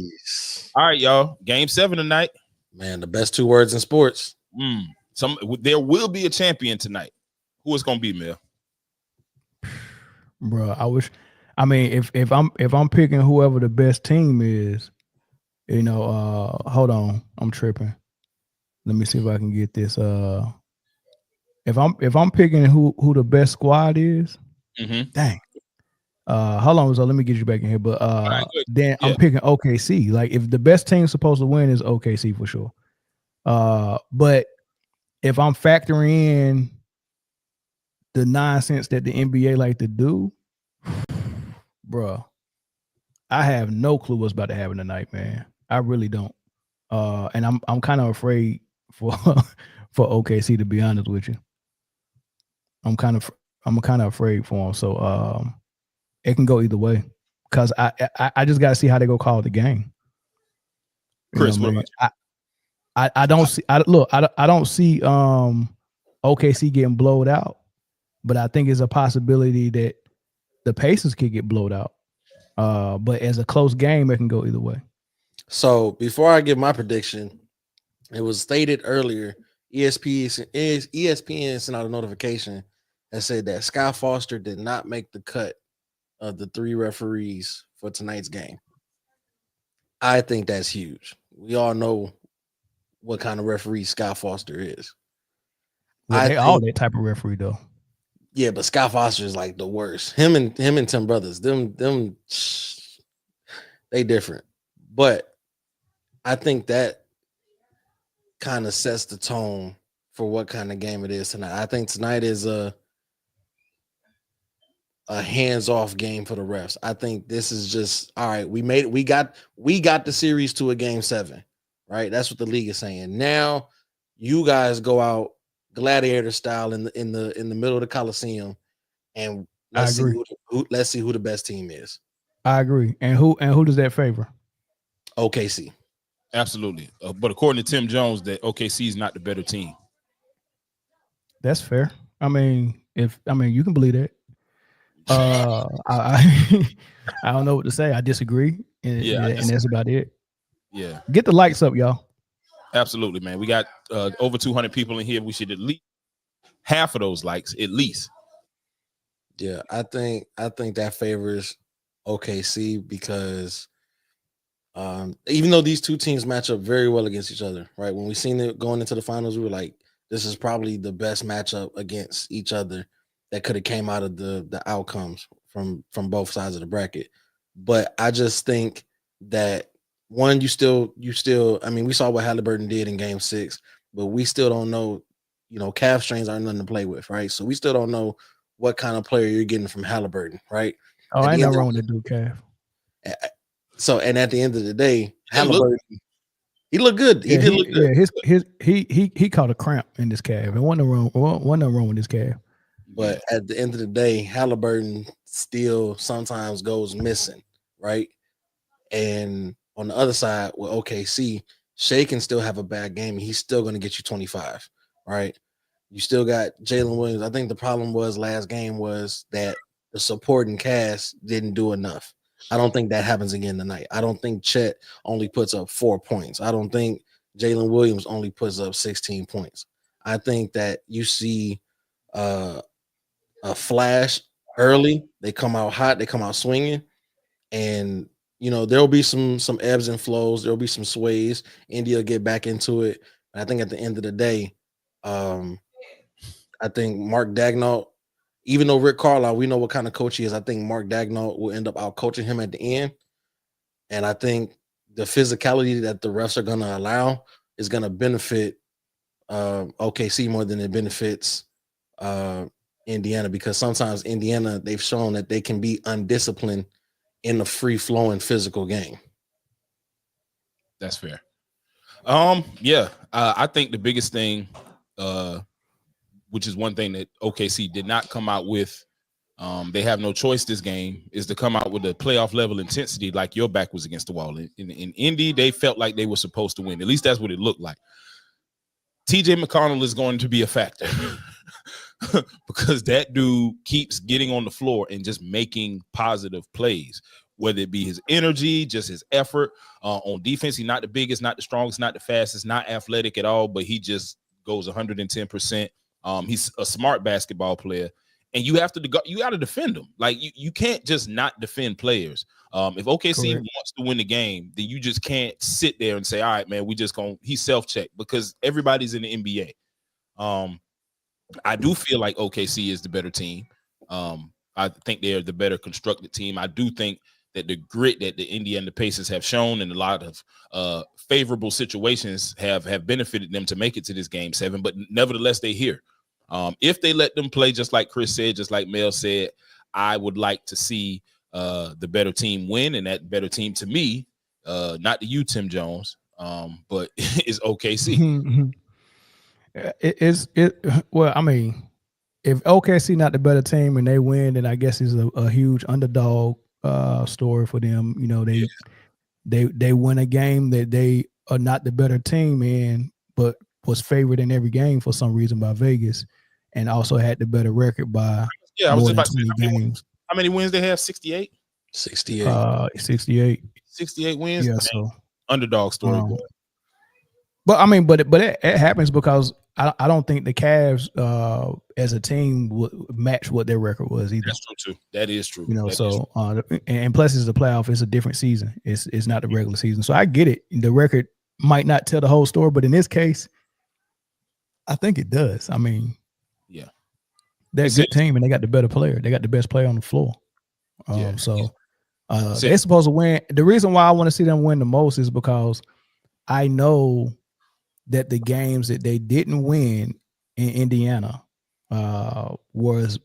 right, y'all. Game 7 tonight. Man, the best 2 words in sports. There will be a champion tonight. Who is gonna be, Mel? Bro, if I'm picking whoever the best team is, hold on, I'm tripping. Let me see if I can get this. If I'm picking who the best squad is, dang. Hold on, so let me get you back in here. But then I'm picking OKC. Like if the best team supposed to win is OKC for sure. But if I'm factoring in the nonsense that the NBA like to do, bro, I have no clue what's about to happen tonight, man. I really don't. And I'm kind of afraid for OKC, to be honest with you. I'm kind of afraid for them. So it can go either way because I just got to see how they go call the game. Chris, I don't see. I don't see OKC getting blowed out, but I think it's a possibility that the Pacers could get blowed out. But as a close game, it can go either way. So before I give my prediction, it was stated earlier. ESPN sent out a notification that said that Sky Foster did not make the cut of the 3 referees for tonight's game. I think that's huge. We all know what kind of referee Sky Foster is. Well, they all that type of referee though. Yeah, but Sky Foster is like the worst. Him and Tim Brothers, them they different. But I think that kind of sets the tone for what kind of game it is tonight. I think tonight is a hands-off game for the refs. I think this is just all right. We got the series to a game 7, right? That's what the league is saying. Now you guys go out gladiator style in the middle of the Coliseum, and let's see who the best team is. I agree. And who does that favor? OKC. Absolutely. But according to Tim Jones, that OKC is not the better team. That's fair. I mean, you can believe that. I I don't know what to say. I disagree, and that's about it. Yeah, Get the likes up, y'all. absolutely, man. We got over 200 people in here. We should at least half of those likes, at least. Yeah, I think that favors OKC because even though these two teams match up very well against each other, right? When we seen it going into the finals, we were like, this is probably the best matchup against each other that could have came out of the outcomes from both sides of the bracket. But I just think that one, you still, I mean, we saw what Halliburton did in game 6, but we still don't know, calf strains aren't nothing to play with, right? So we still don't know what kind of player you're getting from Halliburton, right? Oh, ain't nothing wrong with the Duke calf. So, and at the end of the day, Halliburton, he looked good. He did look good. Yeah, he caught a cramp in this calf. And wasn't nothing wrong with this calf. But at the end of the day, Halliburton still sometimes goes missing, right? And on the other side with OKC, Shea can still have a bad game and he's still going to get you 25, right? You still got Jalen Williams. I think the problem was last game was that the supporting cast didn't do enough. I don't think that happens again tonight. I don't think Chet only puts up 4 points. I don't think Jalen Williams only puts up 16 points. I think that you see a flash early. They come out hot. They come out swinging. And, there'll be some ebbs and flows. There'll be some sways. India will get back into it. And I think at the end of the day, I think Mark Daigneault, even though Rick Carlisle, we know what kind of coach he is, I think Mark Daigneault will end up out coaching him at the end. And I think the physicality that the refs are going to allow is going to benefit OKC more than it benefits Indiana, because sometimes Indiana, they've shown that they can be undisciplined in a free-flowing physical game. That's fair. I think the biggest thing, which is one thing that OKC did not come out with, they have no choice this game, is to come out with a playoff level intensity like your back was against the wall. In Indy, they felt like they were supposed to win. At least that's what it looked like. TJ McConnell is going to be a factor because that dude keeps getting on the floor and just making positive plays, whether it be his energy, just his effort on defense. He's not the biggest, not the strongest, not the fastest, not athletic at all, but he just goes 110%. He's a smart basketball player, and you got to defend him. Like you can't just not defend players. If OKC wants to win the game, then you just can't sit there and say, all right, man, he's self-check, because everybody's in the NBA. I do feel like OKC is the better team. I think they're the better constructed team. I do think that the grit that the Indiana Pacers have shown in a lot of favorable situations have benefited them to make it to this game 7, but nevertheless, they're here. If they let them play, just like Chris said, just like Mel said, I would like to see the better team win, and that better team to me, not to you, Tim Jones, but is OKC. Well, I mean, if OKC not the better team and they win, then I guess it's a huge underdog story for them. They win a game that they are not the better team in, but was favored in every game for some reason by Vegas, and also had the better record by more than 20 games. How many wins they have? 68? 68. 68 wins. Yeah, man. so Underdog story. But I mean, but it happens because I don't think the Cavs as a team would match what their record was either. That's true too. That is true. And plus it's the playoff. It's a different season. It's not the regular season. So I get it. The record might not tell the whole story, but in this case, I think it does. I mean, yeah, they're a good team and they got the better player. They got the best player on the floor. They're supposed to win. The reason why I want to see them win the most is because I know that the games that they didn't win in Indiana was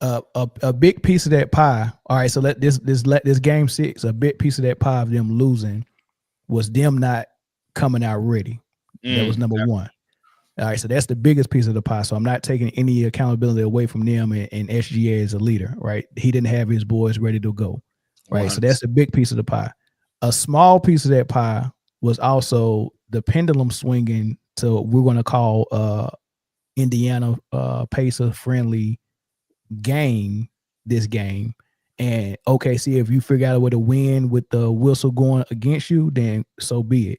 a big piece of that pie. All right, so let this game 6, a big piece of that pie of them losing was them not coming out ready. That was number one. All right, so that's the biggest piece of the pie. So I'm not taking any accountability away from them and SGA as a leader, right? He didn't have his boys ready to go, right? 100%. So that's the big piece of the pie. A small piece of that pie was also the pendulum swinging to we're going to call Indiana Pacer friendly game this game. And OKC, if you figure out a way to win with the whistle going against you, then so be it.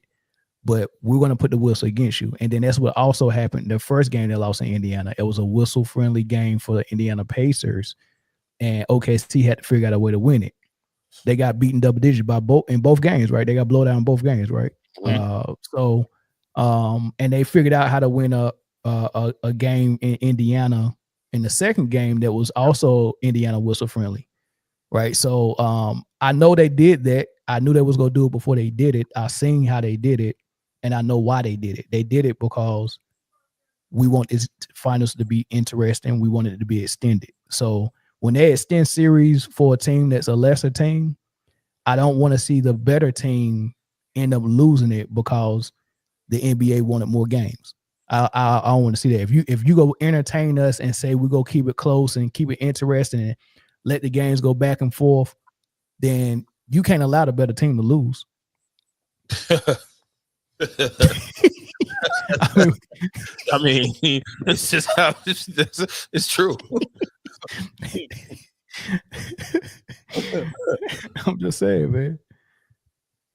But we're going to put the whistle against you. And then that's what also happened. The first game they lost in Indiana, it was a whistle-friendly game for the Indiana Pacers, and OKC had to figure out a way to win it. They got beaten double digits in both games, right? They got blown out in both games, right? And they figured out how to win a game in Indiana in the second game that was also Indiana whistle-friendly, right? So I know they did that. I knew they was going to do it before they did it. I seen how they did it. And I know why they did it. They did it because we want this finals to be interesting. We wanted it to be extended. So when they extend series for a team that's a lesser team, I don't want to see the better team end up losing it because the NBA wanted more games. I don't want to see that. If you go entertain us and say we go keep it close and keep it interesting and let the games go back and forth, then you can't allow the better team to lose. I mean, it's just how it's true. I'm just saying, man.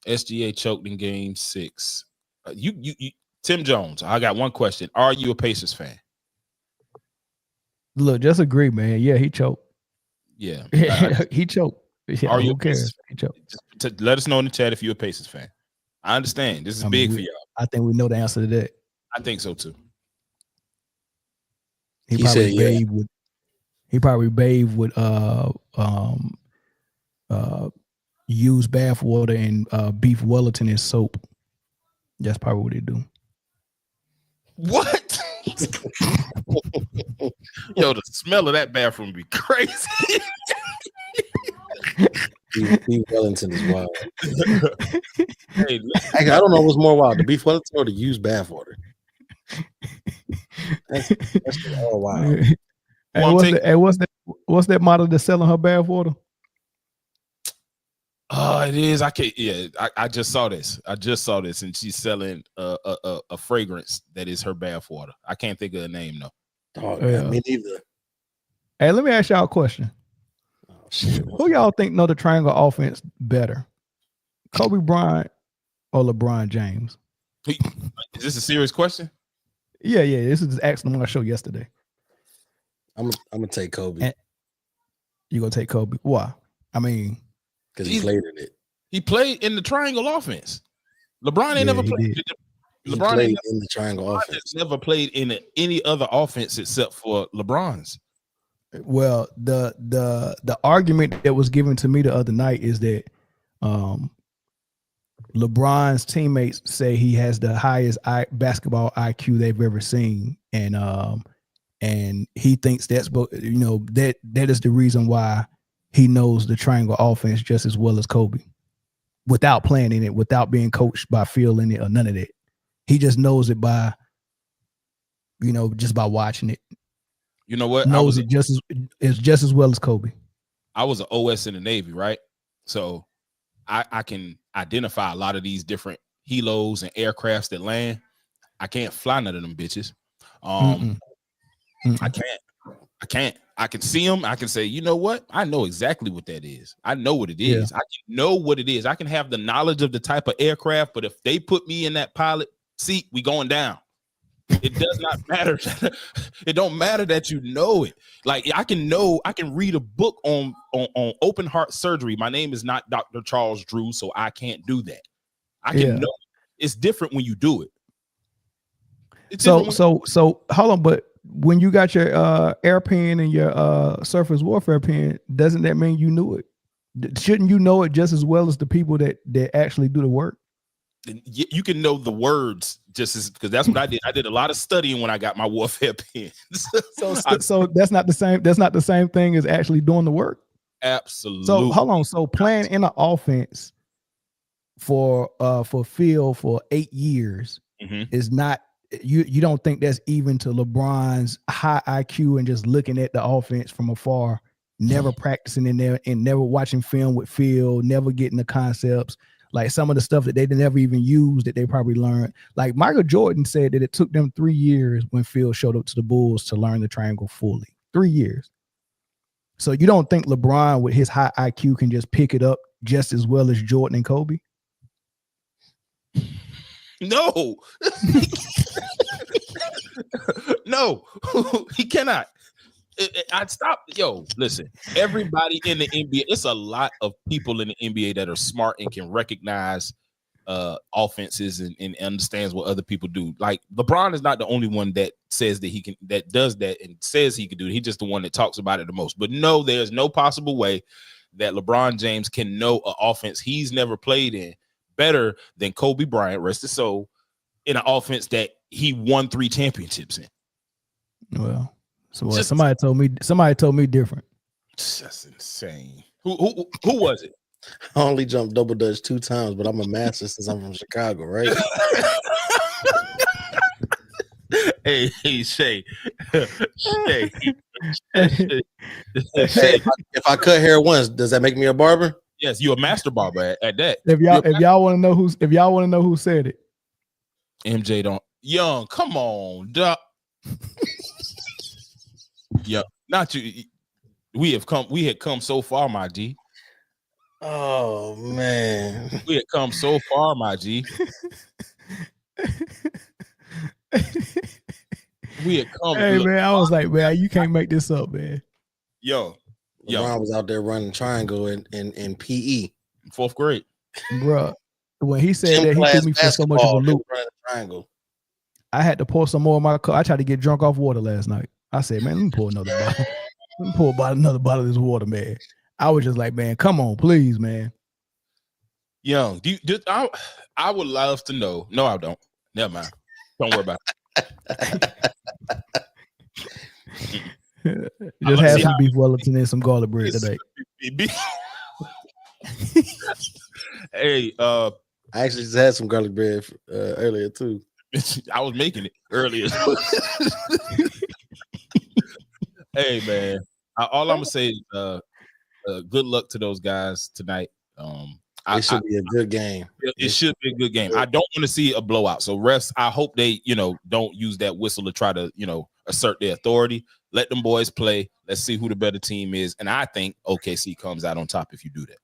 SGA choked in game 6. You Tim Jones, I got one question. Are you a Pacers fan? Look, just agree, man. Yeah, he choked. Yeah. He choked. Yeah, are you who cares? He choked. Just let us know in the chat if you're a Pacers fan. I understand. This is big for y'all. I think we know the answer to that. I think so too. He probably bathed with used bath water and beef Wellington and soap. That's probably what they do. What? Yo, the smell of that bathroom be crazy. Beef Wellington is wild. Hey, I don't know what's more wild, the beef Wellington or the used bath water. That's all wild. Hey, what's that model that's selling her bath water? Oh, it is. I just saw this. And she's selling a fragrance that is her bath water. I can't think of the name though. Me neither. Hey, let me ask y'all a question. Who y'all think know the triangle offense better? Kobe Bryant or LeBron James? Is this a serious question? Yeah. This is asking on my show yesterday. I'm gonna take Kobe. You gonna take Kobe? Why? I mean, because he played in it. He played in the triangle offense. LeBron ain't never played. LeBron played in the triangle offense. Never played in any other offense except for LeBron's. Well, the argument that was given to me the other night is that LeBron's teammates say he has the highest basketball IQ they've ever seen, and he thinks that's that is the reason why he knows the triangle offense just as well as Kobe, without playing in it, without being coached by Phil in it or none of that. He just knows it by, just by watching it. You know what? Knows it just as well as Kobe. I was an OS in the Navy, right? So I can identify a lot of these different helos and aircrafts that land. I can't fly none of them bitches. I can't. I can see them. I can say, you know what? I know exactly what that is. I know what it is. I can know what it is. I can have the knowledge of the type of aircraft, but if they put me in that pilot seat, we going down. It does not matter. It don't matter that you know it. Like I can read a book on open heart surgery. My name is not Dr. Charles Drew, so I can't do that. I can know it. It's different when you do it. So hold on, but when you got your air pen and your surface warfare pen, doesn't that mean you knew it? Shouldn't you know it just as well as the people that actually do the work? You can know the words just as, because that's what I did. I did a lot of studying when I got my warfare pen. So that's not the same. That's not the same thing as actually doing the work. Absolutely. So hold on. So playing in an offense for Phil for 8 years is not. You don't think that's even to LeBron's high IQ and just looking at the offense from afar, never practicing in there and never watching film with Phil, never getting the concepts. Like some of the stuff that they never even used that they probably learned. Like Michael Jordan said that it took them 3 years when Phil showed up to the Bulls to learn the triangle fully. 3 years. So you don't think LeBron with his high IQ can just pick it up just as well as Jordan and Kobe? No. No, he cannot. I'd stop. Yo, listen, everybody in the NBA, it's a lot of people in the NBA that are smart and can recognize offenses and understands what other people do. Like LeBron is not the only one that says that he can, that does that and says he can do it. He's just the one that talks about it the most. But no, there's no possible way that LeBron James can know an offense he's never played in better than Kobe Bryant, rest his soul, in an offense that he won 3 championships in. Well, so somebody told me different. That's insane. Who was it? I only jumped double dutch 2 times, but I'm a master since I'm from Chicago, right? Hey, Shay. Shay. Hey, if I cut hair once, does that make me a barber? Yes, you're a master barber at that. If y'all want to know who said it, MJ don't. Young, come on, duh. Yeah, not you. We had come so far, my G. Oh man, we had come so far, my G. We had come. Hey man, I was like, man, you can't make this up, man. Yo, LeBron was out there running triangle in PE, 4th grade, bro. When he said that, he threw me for so much of a loop. Triangle. I had to pour some more of my cup. I tried to get drunk off water last night. I said, man, let me pour another bottle. Let me pour another bottle of this water, man. I was just like, man, come on, please, man. Young, I would love to know. No, I don't. Never mind. Don't worry about it. Just have some beef Wellington and some garlic bread today. Hey, I actually just had some garlic bread earlier too. I was making it earlier. Hey man, all I'm gonna say is good luck to those guys tonight. It should be a good game. It should be a good game. I don't want to see a blowout. So refs, I hope they, don't use that whistle to try to, assert their authority. Let them boys play. Let's see who the better team is. And I think OKC comes out on top if you do that.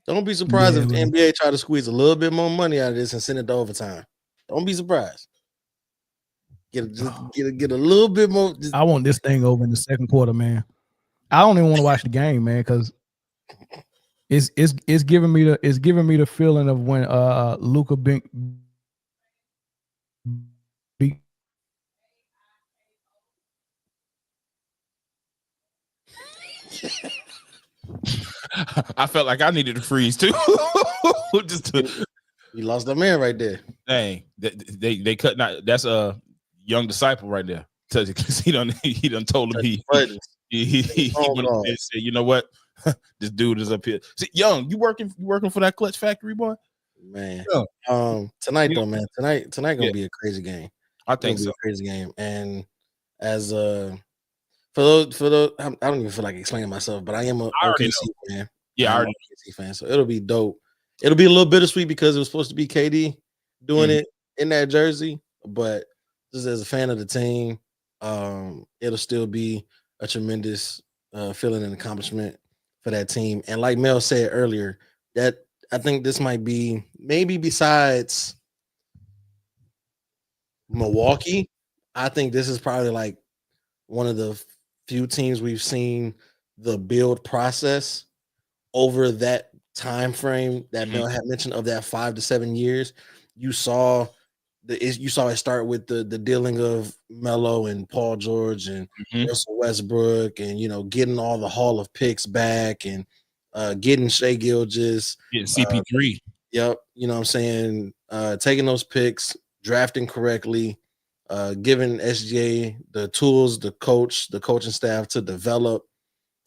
Don't be surprised if the NBA try to squeeze a little bit more money out of this and send it to overtime. Don't be surprised. Get a little bit more. I want this thing over in the second quarter, man. I don't even want to watch the game, man, because it's giving me the feeling of when Luka beat. I felt like I needed to freeze too. You lost the man right there. Dang, they cut. Not that's a young disciple right there. He done told him he went and said, you know what, this dude is up here. See, Young, you working for that Clutch Factory, boy? Man, tonight though, man, tonight gonna be a crazy game. I think so. A crazy game, and as for those, I don't even feel like explaining myself, but I am a OKC fan. Yeah, I'm an OKC fan, so it'll be dope. It'll be a little bittersweet because it was supposed to be KD doing it in that jersey, but just as a fan of the team, it'll still be a tremendous feeling and accomplishment for that team. And like Mel said earlier, that I think this might be, maybe besides Milwaukee, I think this is probably like one of the few teams we've seen the build process over that time frame that Mel had mentioned of that 5 to 7 years. You saw it start with the dealing of Melo and Paul George and Russell Westbrook, and getting all the Hall of Picks back, and getting Shai Gilgeous, getting CP3. Yep, you know what I'm saying, taking those picks, drafting correctly, giving SGA the tools, the coaching staff to develop,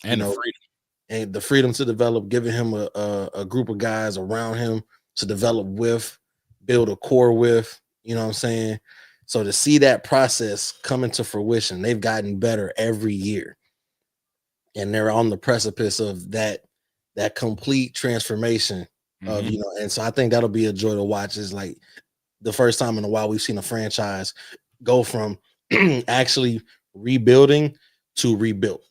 and the freedom to develop, giving him a group of guys around him to develop with, build a core with, you know what I'm saying? So to see that process come into fruition, they've gotten better every year. And they're on the precipice of that complete transformation of and so I think that'll be a joy to watch. Is like the first time in a while we've seen a franchise go from actually rebuilding to rebuilt.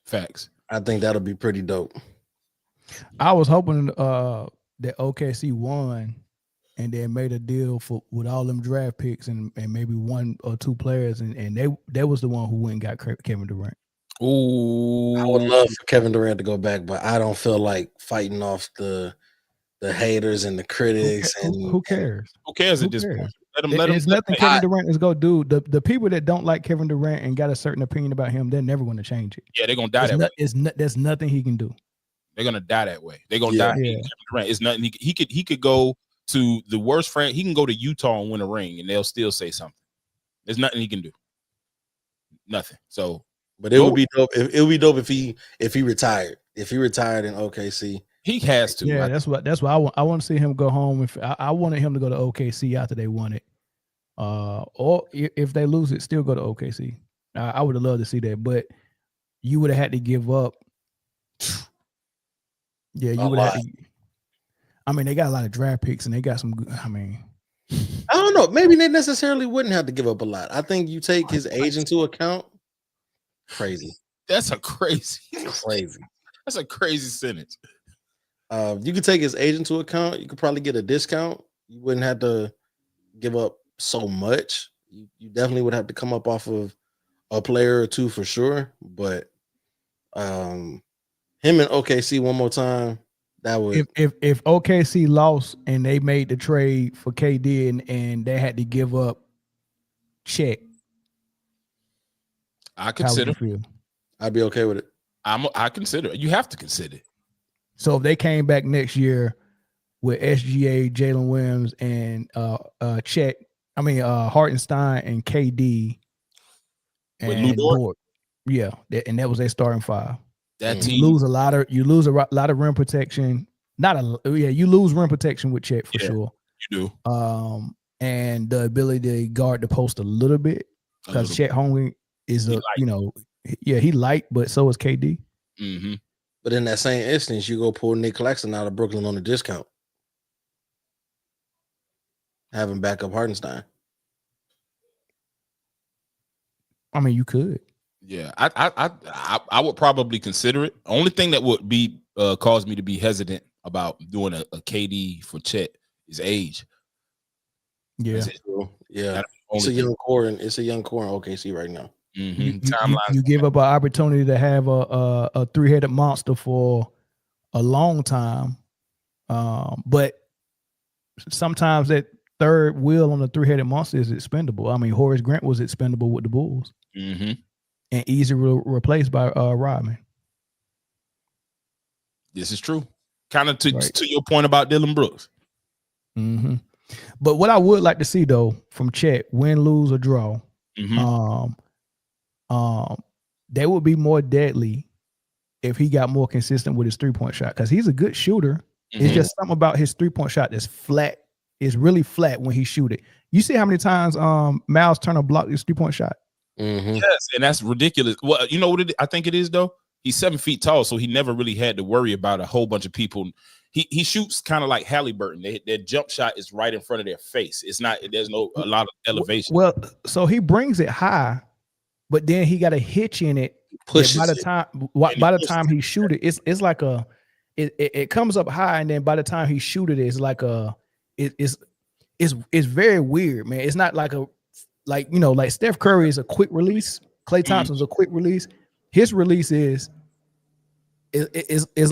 Facts. I think that'll be pretty dope. I was hoping that OKC won and then made a deal with all them draft picks and maybe one or two players, and they was the one who went and got Kevin Durant. Ooh, I would love for Kevin Durant to go back, but I don't feel like fighting off the haters and the critics. Who cares? Who cares at this point? Let him. It's nothing Kevin Durant is gonna do. The people that don't like Kevin Durant and got a certain opinion about him, they're never going to change it. Yeah, they're gonna die that way. There's nothing he can do. They're gonna die that way. They're gonna die. Kevin Durant. It's nothing. He could go to the worst friend. He can go to Utah and win a ring, and they'll still say something. There's nothing he can do. Nothing. So, but it would be dope. It would be dope if he retired. If he retired in OKC, he has to. Yeah, that's what I want to see him go home. If I wanted him to go to OKC after they won it, or if they lose it, still go to OKC. I would have loved to see that, but you would have had to give up. Yeah, you would have. I mean, they got a lot of draft picks, and they got some. I don't know. Maybe they necessarily wouldn't have to give up a lot. I think you take his age into account. Crazy. That's a crazy. That's a crazy sentence. You could take his age into account. You could probably get a discount. You wouldn't have to give up so much. You definitely would have to come up off of a player or two for sure. But him and OKC one more time. That would if OKC lost and they made the trade for KD and they had to give up Chet, I consider. I'd be okay with it. I consider. You have to consider it. So if they came back next year with SGA, Jalen Williams, and Chet, Hartenstein and KD and Dort, yeah, and that was their starting five. That team. You lose a lot of rim protection. You lose rim protection with Chet for sure. You do. And the ability to guard the post a little bit because Chet Holmgren is he light, but so is KD. Mm-hmm. But in that same instance, you go pull Nick Claxton out of Brooklyn on a discount, having backup Hardenstein. I mean, you could. Yeah, I would probably consider it. Only thing that would be cause me to be hesitant about doing a KD for Chet is age. Yeah, it's a young core, and it's a young core in OKC right now. Mm-hmm. You give up an opportunity to have a three-headed monster for a long time, but sometimes that third wheel on the three-headed monster is expendable. I mean, Horace Grant was expendable with the Bulls. Mm-hmm. And easily replaced by Rodman. This is true. Kind of to your point about Dylan Brooks. Mm-hmm. But what I would like to see though from Chet, win, lose, or draw, they would be more deadly if he got more consistent with his 3-point shot because he's a good shooter. Mm-hmm. It's just something about his 3-point shot that's flat. It's really flat when he shoot it. You see how many times Miles Turner blocked his 3-point shot? Mm-hmm. Yes, and that's ridiculous. Well, you know what I think it is though? He's 7 feet tall, so he never really had to worry about a whole bunch of people. He shoots kind of like Halliburton. Their jump shot is right in front of their face. It's not. There's a lot of elevation. Well, so he brings it high, but then he got a hitch in it. By the time he shoot it, it's like it comes up high, and then by the time he shoot it, it's like it's very weird, man. It's not like like Steph Curry is a quick release. Klay Thompson's a quick release. His release is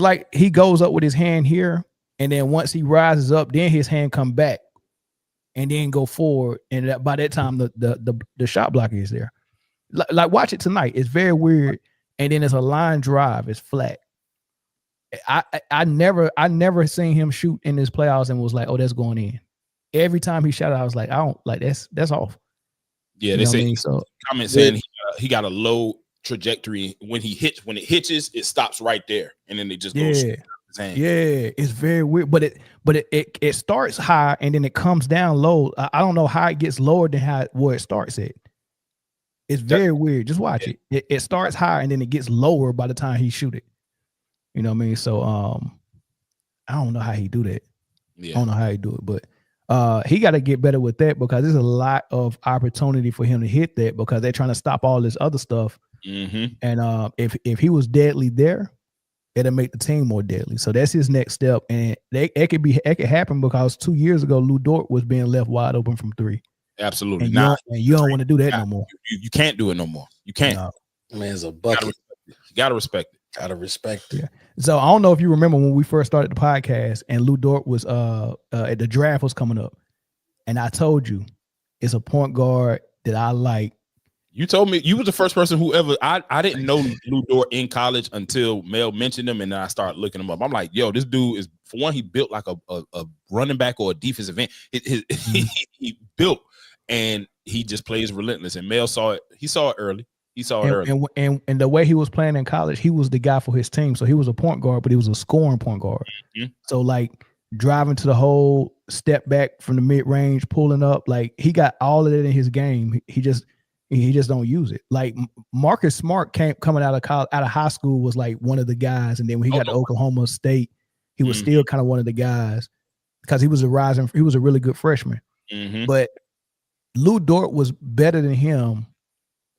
like he goes up with his hand here, and then once he rises up, then his hand come back, and then go forward. And by that time, the shot blocker is there. Like watch it tonight. It's very weird. And then it's a line drive. It's flat. I never seen him shoot in this playoffs and was like, oh, that's going in. Every time he shot it, I was like, I don't like that's off. Yeah, they say comment saying he got a low trajectory when it hitches, it stops right there, and then it just goes. Yeah, it's very weird, but it starts high and then it comes down low. I don't know how it gets lower than where it starts at. It's very weird. Just watch it. It starts high and then it gets lower by the time he shoot it. You know what I mean? So I don't know how he do that. Yeah. I don't know how he do it, but he got to get better with that because there's a lot of opportunity for him to hit that because they're trying to stop all this other stuff. Mm-hmm. And if he was deadly there, it'll make the team more deadly. So that's his next step, and it could happen because 2 years ago Lou Dort was being left wide open from three. Absolutely. And you don't want to do that no more. You can't do it no more. You can't. No. Man, it's a bucket. You gotta respect it. Gotta respect it. Yeah. So I don't know if you remember when we first started the podcast and Lou Dort was at the draft was coming up, and I told you it's a point guard that I like. You told me you was the first person who ever. I didn't know Lou Dort in college until Mel mentioned him, and then I started looking him up. I'm like, yo, this dude is, for one, he built like a running back or a defensive end. He built, and he just plays relentless. And Mel saw it. He saw it early. He saw it early. And the way he was playing in college, he was the guy for his team. So he was a point guard, but he was a scoring point guard. Mm-hmm. So like driving to the hole, step back from the mid range, pulling up, like he got all of that in his game. He just don't use it. Like Marcus Smart coming out of college, out of high school, was like one of the guys, and then when he got to Oklahoma State, he was still kind of one of the guys because he was a really good freshman. Mm-hmm. But Lou Dort was better than him.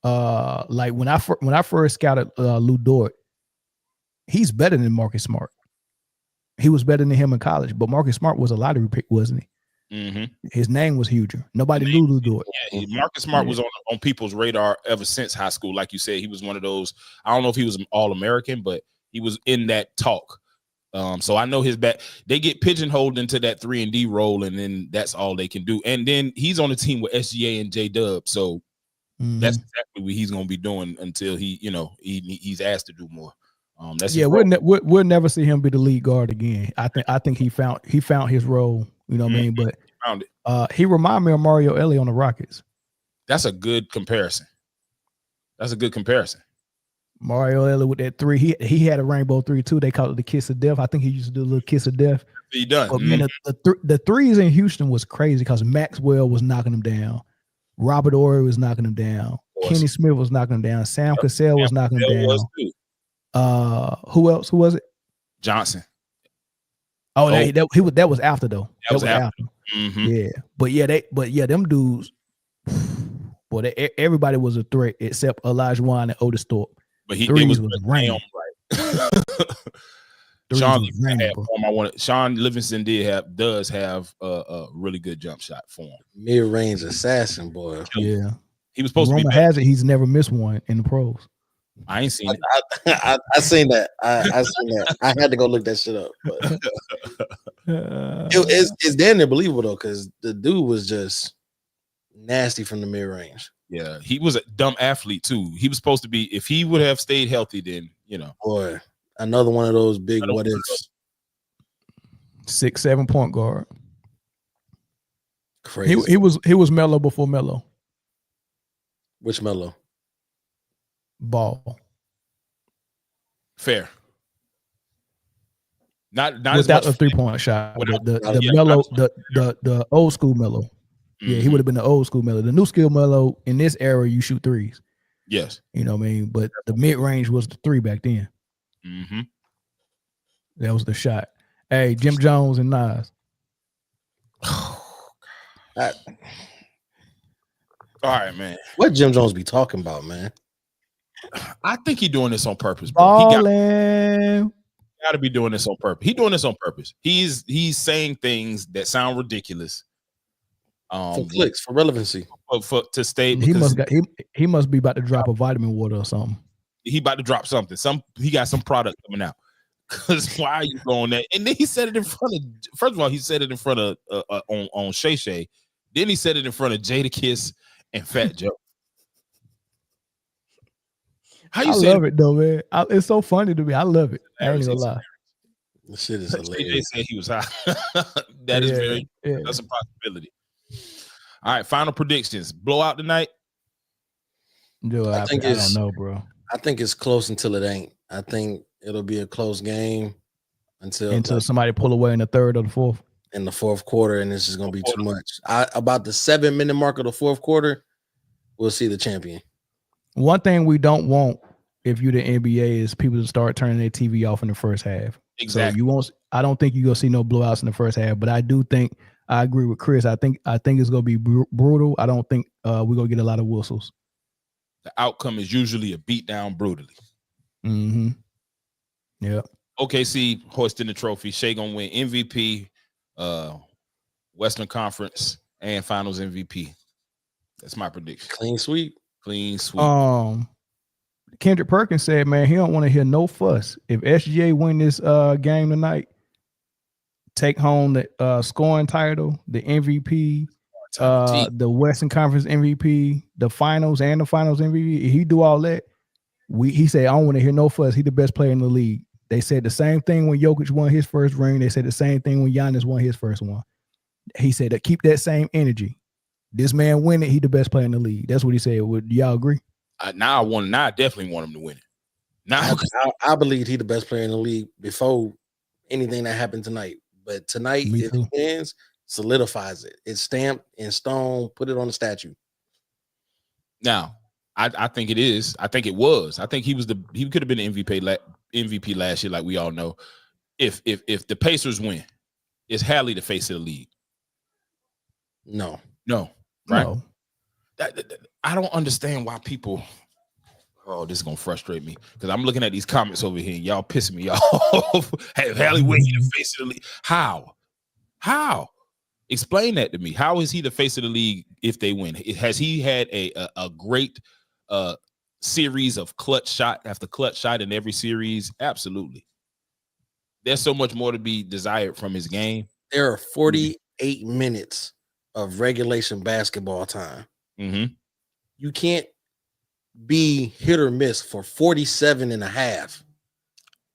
Like when I first scouted Lou Dort, he's better than Marcus Smart. He was better than him in college, but Marcus Smart was a lottery pick, wasn't he? Mm-hmm. His name was huger. Nobody knew Lou Dort. Yeah, Marcus Smart was on people's radar ever since high school. Like you said, he was one of those. I don't know if he was an All-American, but he was in that talk. So I know his back. They get pigeonholed into that 3-and-D role, and then that's all they can do. And then he's on the team with SGA and J-Dub, so that's exactly what he's going to be doing until he's asked to do more. We'll never see him be the lead guard again. I think he found his role. You know what I mean? But found it. He reminded me of Mario Elie on the Rockets. That's a good comparison. Mario Elie with that three. He had a rainbow three too. They called it the kiss of death. I think he used to do a little kiss of death. He done. But man, the threes in Houston was crazy because Maxwell was knocking them down. Robert Horry was knocking them down. Kenny Smith was knocking them down. Sam Cassell was knocking them down. Who else? Who was it? Johnson. Oh, that was after though. That was after. Mm-hmm. Yeah, them dudes. Boy, everybody was a threat except Olajuwon and Otis Thorpe. But he was rain. Sean Livingston does have a really good jump shot for him. Mid-range assassin, boy. Yeah, he was supposed to be. Has it? He's never missed one in the pros. I ain't seen it. I seen that. I seen that. I had to go look that shit up. But it's damn near believable though, because the dude was just nasty from the mid range. Yeah, he was a dumb athlete too. He was supposed to be. If he would have stayed healthy, then boy, another one of those big what ifs. 6'7" point guard. Crazy. He was Melo before Melo. Which Melo? Ball. Fair. Not without a 3-point shot. The old school Melo. Mm-hmm. Yeah, he would have been the old school Melo. The new skill Melo in this era, you shoot threes. Yes. You know what I mean? But the mid range was the three back then. Mm-hmm. That was the shot. Hey, Jim Jones and Nas. All right, man. What Jim Jones be talking about, man? I think he's doing this on purpose, bro. He got to be doing this on purpose. He's doing this on purpose. He's saying things that sound ridiculous. For clicks, for relevancy, to stay. He must be about to drop a vitamin water or something. He about to drop something. He got some product coming out. Because why are you going there? And then he said it in front of. First of all, he said it in front of on Shay Shay. Then he said it in front of Jadakiss and Fat Joe. I love it though, man. It's so funny to me. I love it. I ain't gonna lie. This shit is hilarious. They said he was high. That's a possibility. All right, final predictions. Blowout tonight. Dude, I don't know, bro. I think it's close until it ain't. I think it'll be a close game until somebody pull away in the third or the fourth. In the fourth quarter, and this is gonna be too much. About the 7-minute mark of the fourth quarter, we'll see the champion. One thing we don't want if you're the NBA is people to start turning their TV off in the first half. Exactly. So you won't. I don't think you're gonna see no blowouts in the first half, but I do think I agree with Chris. I think it's gonna be brutal. I don't think we're gonna get a lot of whistles. The outcome is usually a beatdown brutally. Mm-hmm. Yeah. OKC hoisting the trophy. Shea gonna win MVP, Western Conference, and Finals MVP. That's my prediction. Clean sweep. Clean sweep. Kendrick Perkins said, man, he don't want to hear no fuss. If SGA win this game tonight, take home the scoring title, the MVP, the Western Conference MVP, the finals and the finals MVP. If he do all that, he said, I don't want to hear no fuss. He the best player in the league. They said the same thing when Jokic won his first ring. They said the same thing when Giannis won his first one. He said to keep that same energy. This man win it, he the best player in the league. That's what he said. Would y'all agree? Now I definitely want him to win it. Now I believe he the best player in the league before anything that happened tonight. But tonight, if he wins, solidifies it. It's stamped in stone. Put it on the statue. Now, I think it is. I think it was. I think he could have been the MVP last year, like we all know. If the Pacers win, is Hallie the face of the league? No. Right? No. I don't understand why people. Oh, this is gonna frustrate me because I'm looking at these comments over here and y'all pissing me off. Have Hallie win the face of the league? How? Explain that to me. How is he the face of the league if they win? Has he had a great series of clutch shot after clutch shot in every series? Absolutely. There's so much more to be desired from his game. There are 48 minutes of regulation basketball time. Mm-hmm. You can't be hit or miss for 47 and a half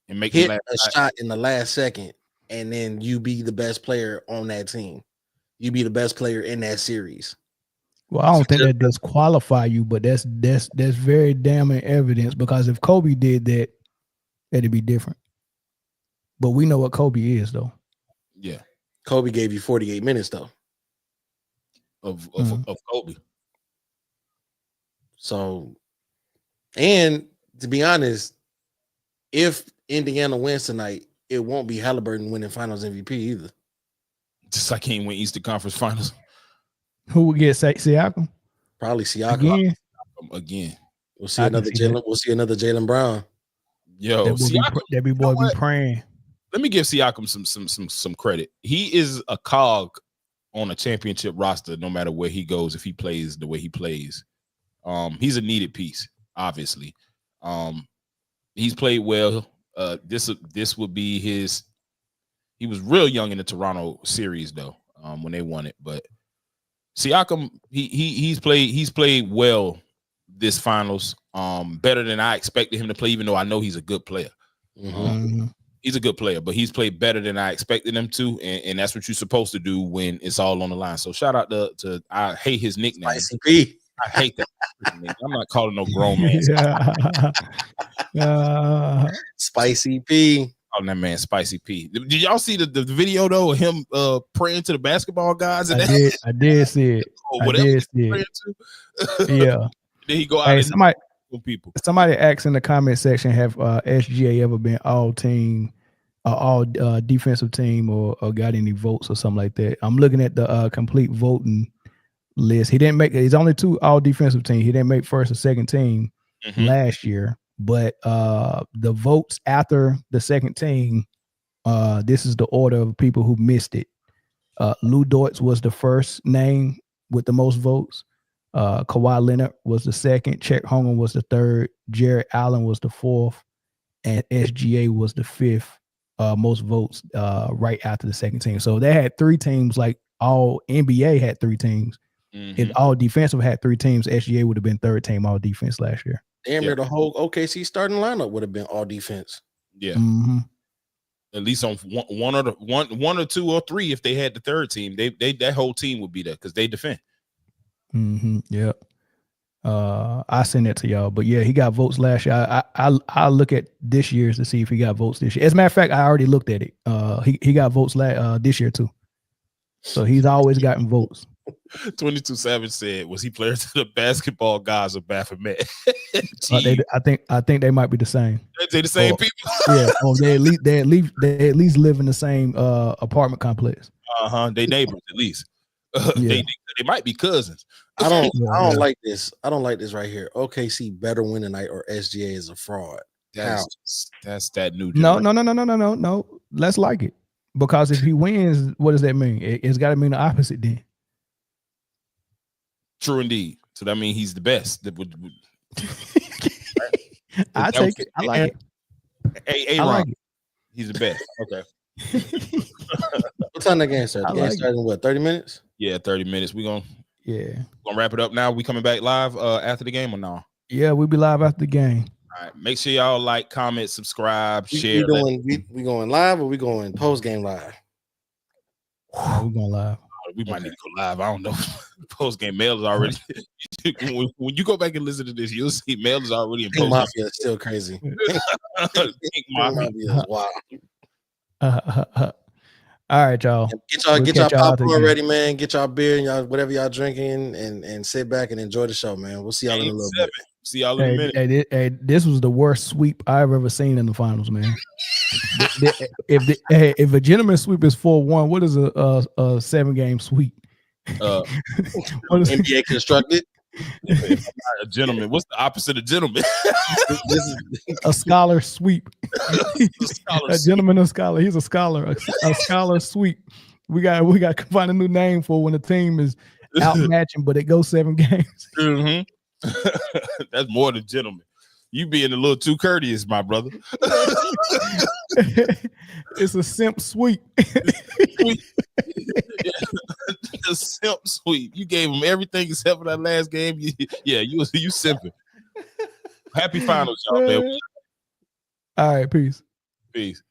and make hit a shot in the last second, and then you be the best player on that team. You be the best player in that series. Well, I don't think that does qualify you, but that's very damning evidence, because if Kobe did that, it'd be different. But we know what Kobe is, though. Yeah. Kobe gave you 48 minutes, though. Of Kobe. So, and to be honest, if Indiana wins tonight, it won't be Halliburton winning Finals MVP either. Just like he didn't win Eastern Conference Finals. Who would get Siakam? Probably Siakam again. We'll see another Jaylen. We'll see another Jaylen Brown. Yo, that be boy be praying. Let me give Siakam some credit. He is a cog on a championship roster, no matter where he goes. If he plays the way he plays, he's a needed piece. Obviously, he's played well. This would be his. He was real young in the Toronto series though, when they won it. But Siakam, he's played well this finals. Better than I expected him to play, even though I know he's a good player. Mm-hmm. He's a good player, but he's played better than I expected him to, and that's what you're supposed to do when it's all on the line. So shout out to I hate his nickname. Spicy P. I hate that. I'm not calling no grown man. Spicy P. Calling that man Spicy P. Did y'all see the video though of him praying to the basketball guys? I did see it. I did see it. Yeah. Then he go out and people. Somebody asked in the comment section, have SGA ever been all defensive team or got any votes or something like that? I'm looking at the complete voting list. He didn't make. He's only 2 all defensive team. He didn't make first or second team last year. But the votes after the second team, this is the order of people who missed it. Lou Dortz was the first name with the most votes. Kawhi Leonard was the second. Chet Holmgren was the third. Jared Allen was the fourth. And SGA was the fifth most votes right after the second team. So they had 3 teams, like all NBA had 3 teams. If all defensive had 3 teams, SGA would have been third team all defense last year. Damn near the whole OKC starting lineup would have been all defense. Yeah. Mm-hmm. At least on one or 2 or 3, if they had the third team, they that whole team would be there because they defend. Mm-hmm. Yep. I sent it to y'all, but yeah, he got votes last year. I look at this year's to see if he got votes this year. As a matter of fact, I already looked at it. He got votes this year too. So he's always gotten votes. 22 Savage said, was he player to the basketball guys of Baphomet? I think they might be the same. They the same people. Yeah. Oh, they at least live in the same apartment complex. They neighbors at least. Yeah. They might be cousins. I don't like this. I don't like this right here. OKC better win tonight, or SGA is a fraud. That's that new No. generation. No. Let's like it. Because if he wins, what does that mean? It's got to mean the opposite then. True indeed. So that means he's the best. I take it. I like it. I like it. He's the best. Okay. What time that game started? The game started in what, 30 minutes? Yeah, 30 minutes. We're gonna wrap it up now. We coming back live after the game or no? Yeah, we'll be live after the game. All right. Make sure y'all like, comment, subscribe, share. We going live or we going post game live? We're going live. We might need to go live. I don't know. Post game mail is already. when you go back and listen to this, you'll see mail is already in post. Mafia is still crazy. Mafia is wild. All right, y'all. Get y'all popcorn ready, man. Get y'all beer and y'all whatever y'all drinking, and sit back and enjoy the show, man. We'll see y'all in a little bit. See y'all in a minute. Hey, this was the worst sweep I've ever seen in the finals, man. If a gentleman sweep is 4-1, what is a 7-game sweep? What is NBA constructed? A gentleman. What's the opposite of gentleman? This is a scholar sweep. A gentleman, a scholar. He's a scholar. A scholar sweep. We got to find a new name for when the team is outmatching, but it goes 7 games. Mm-hmm. That's more than gentleman. You being a little too courteous, my brother. It's a simp sweep. The simp sweep. You gave him everything except for that last game. You simping. Happy finals, y'all, man. All right, peace. Peace.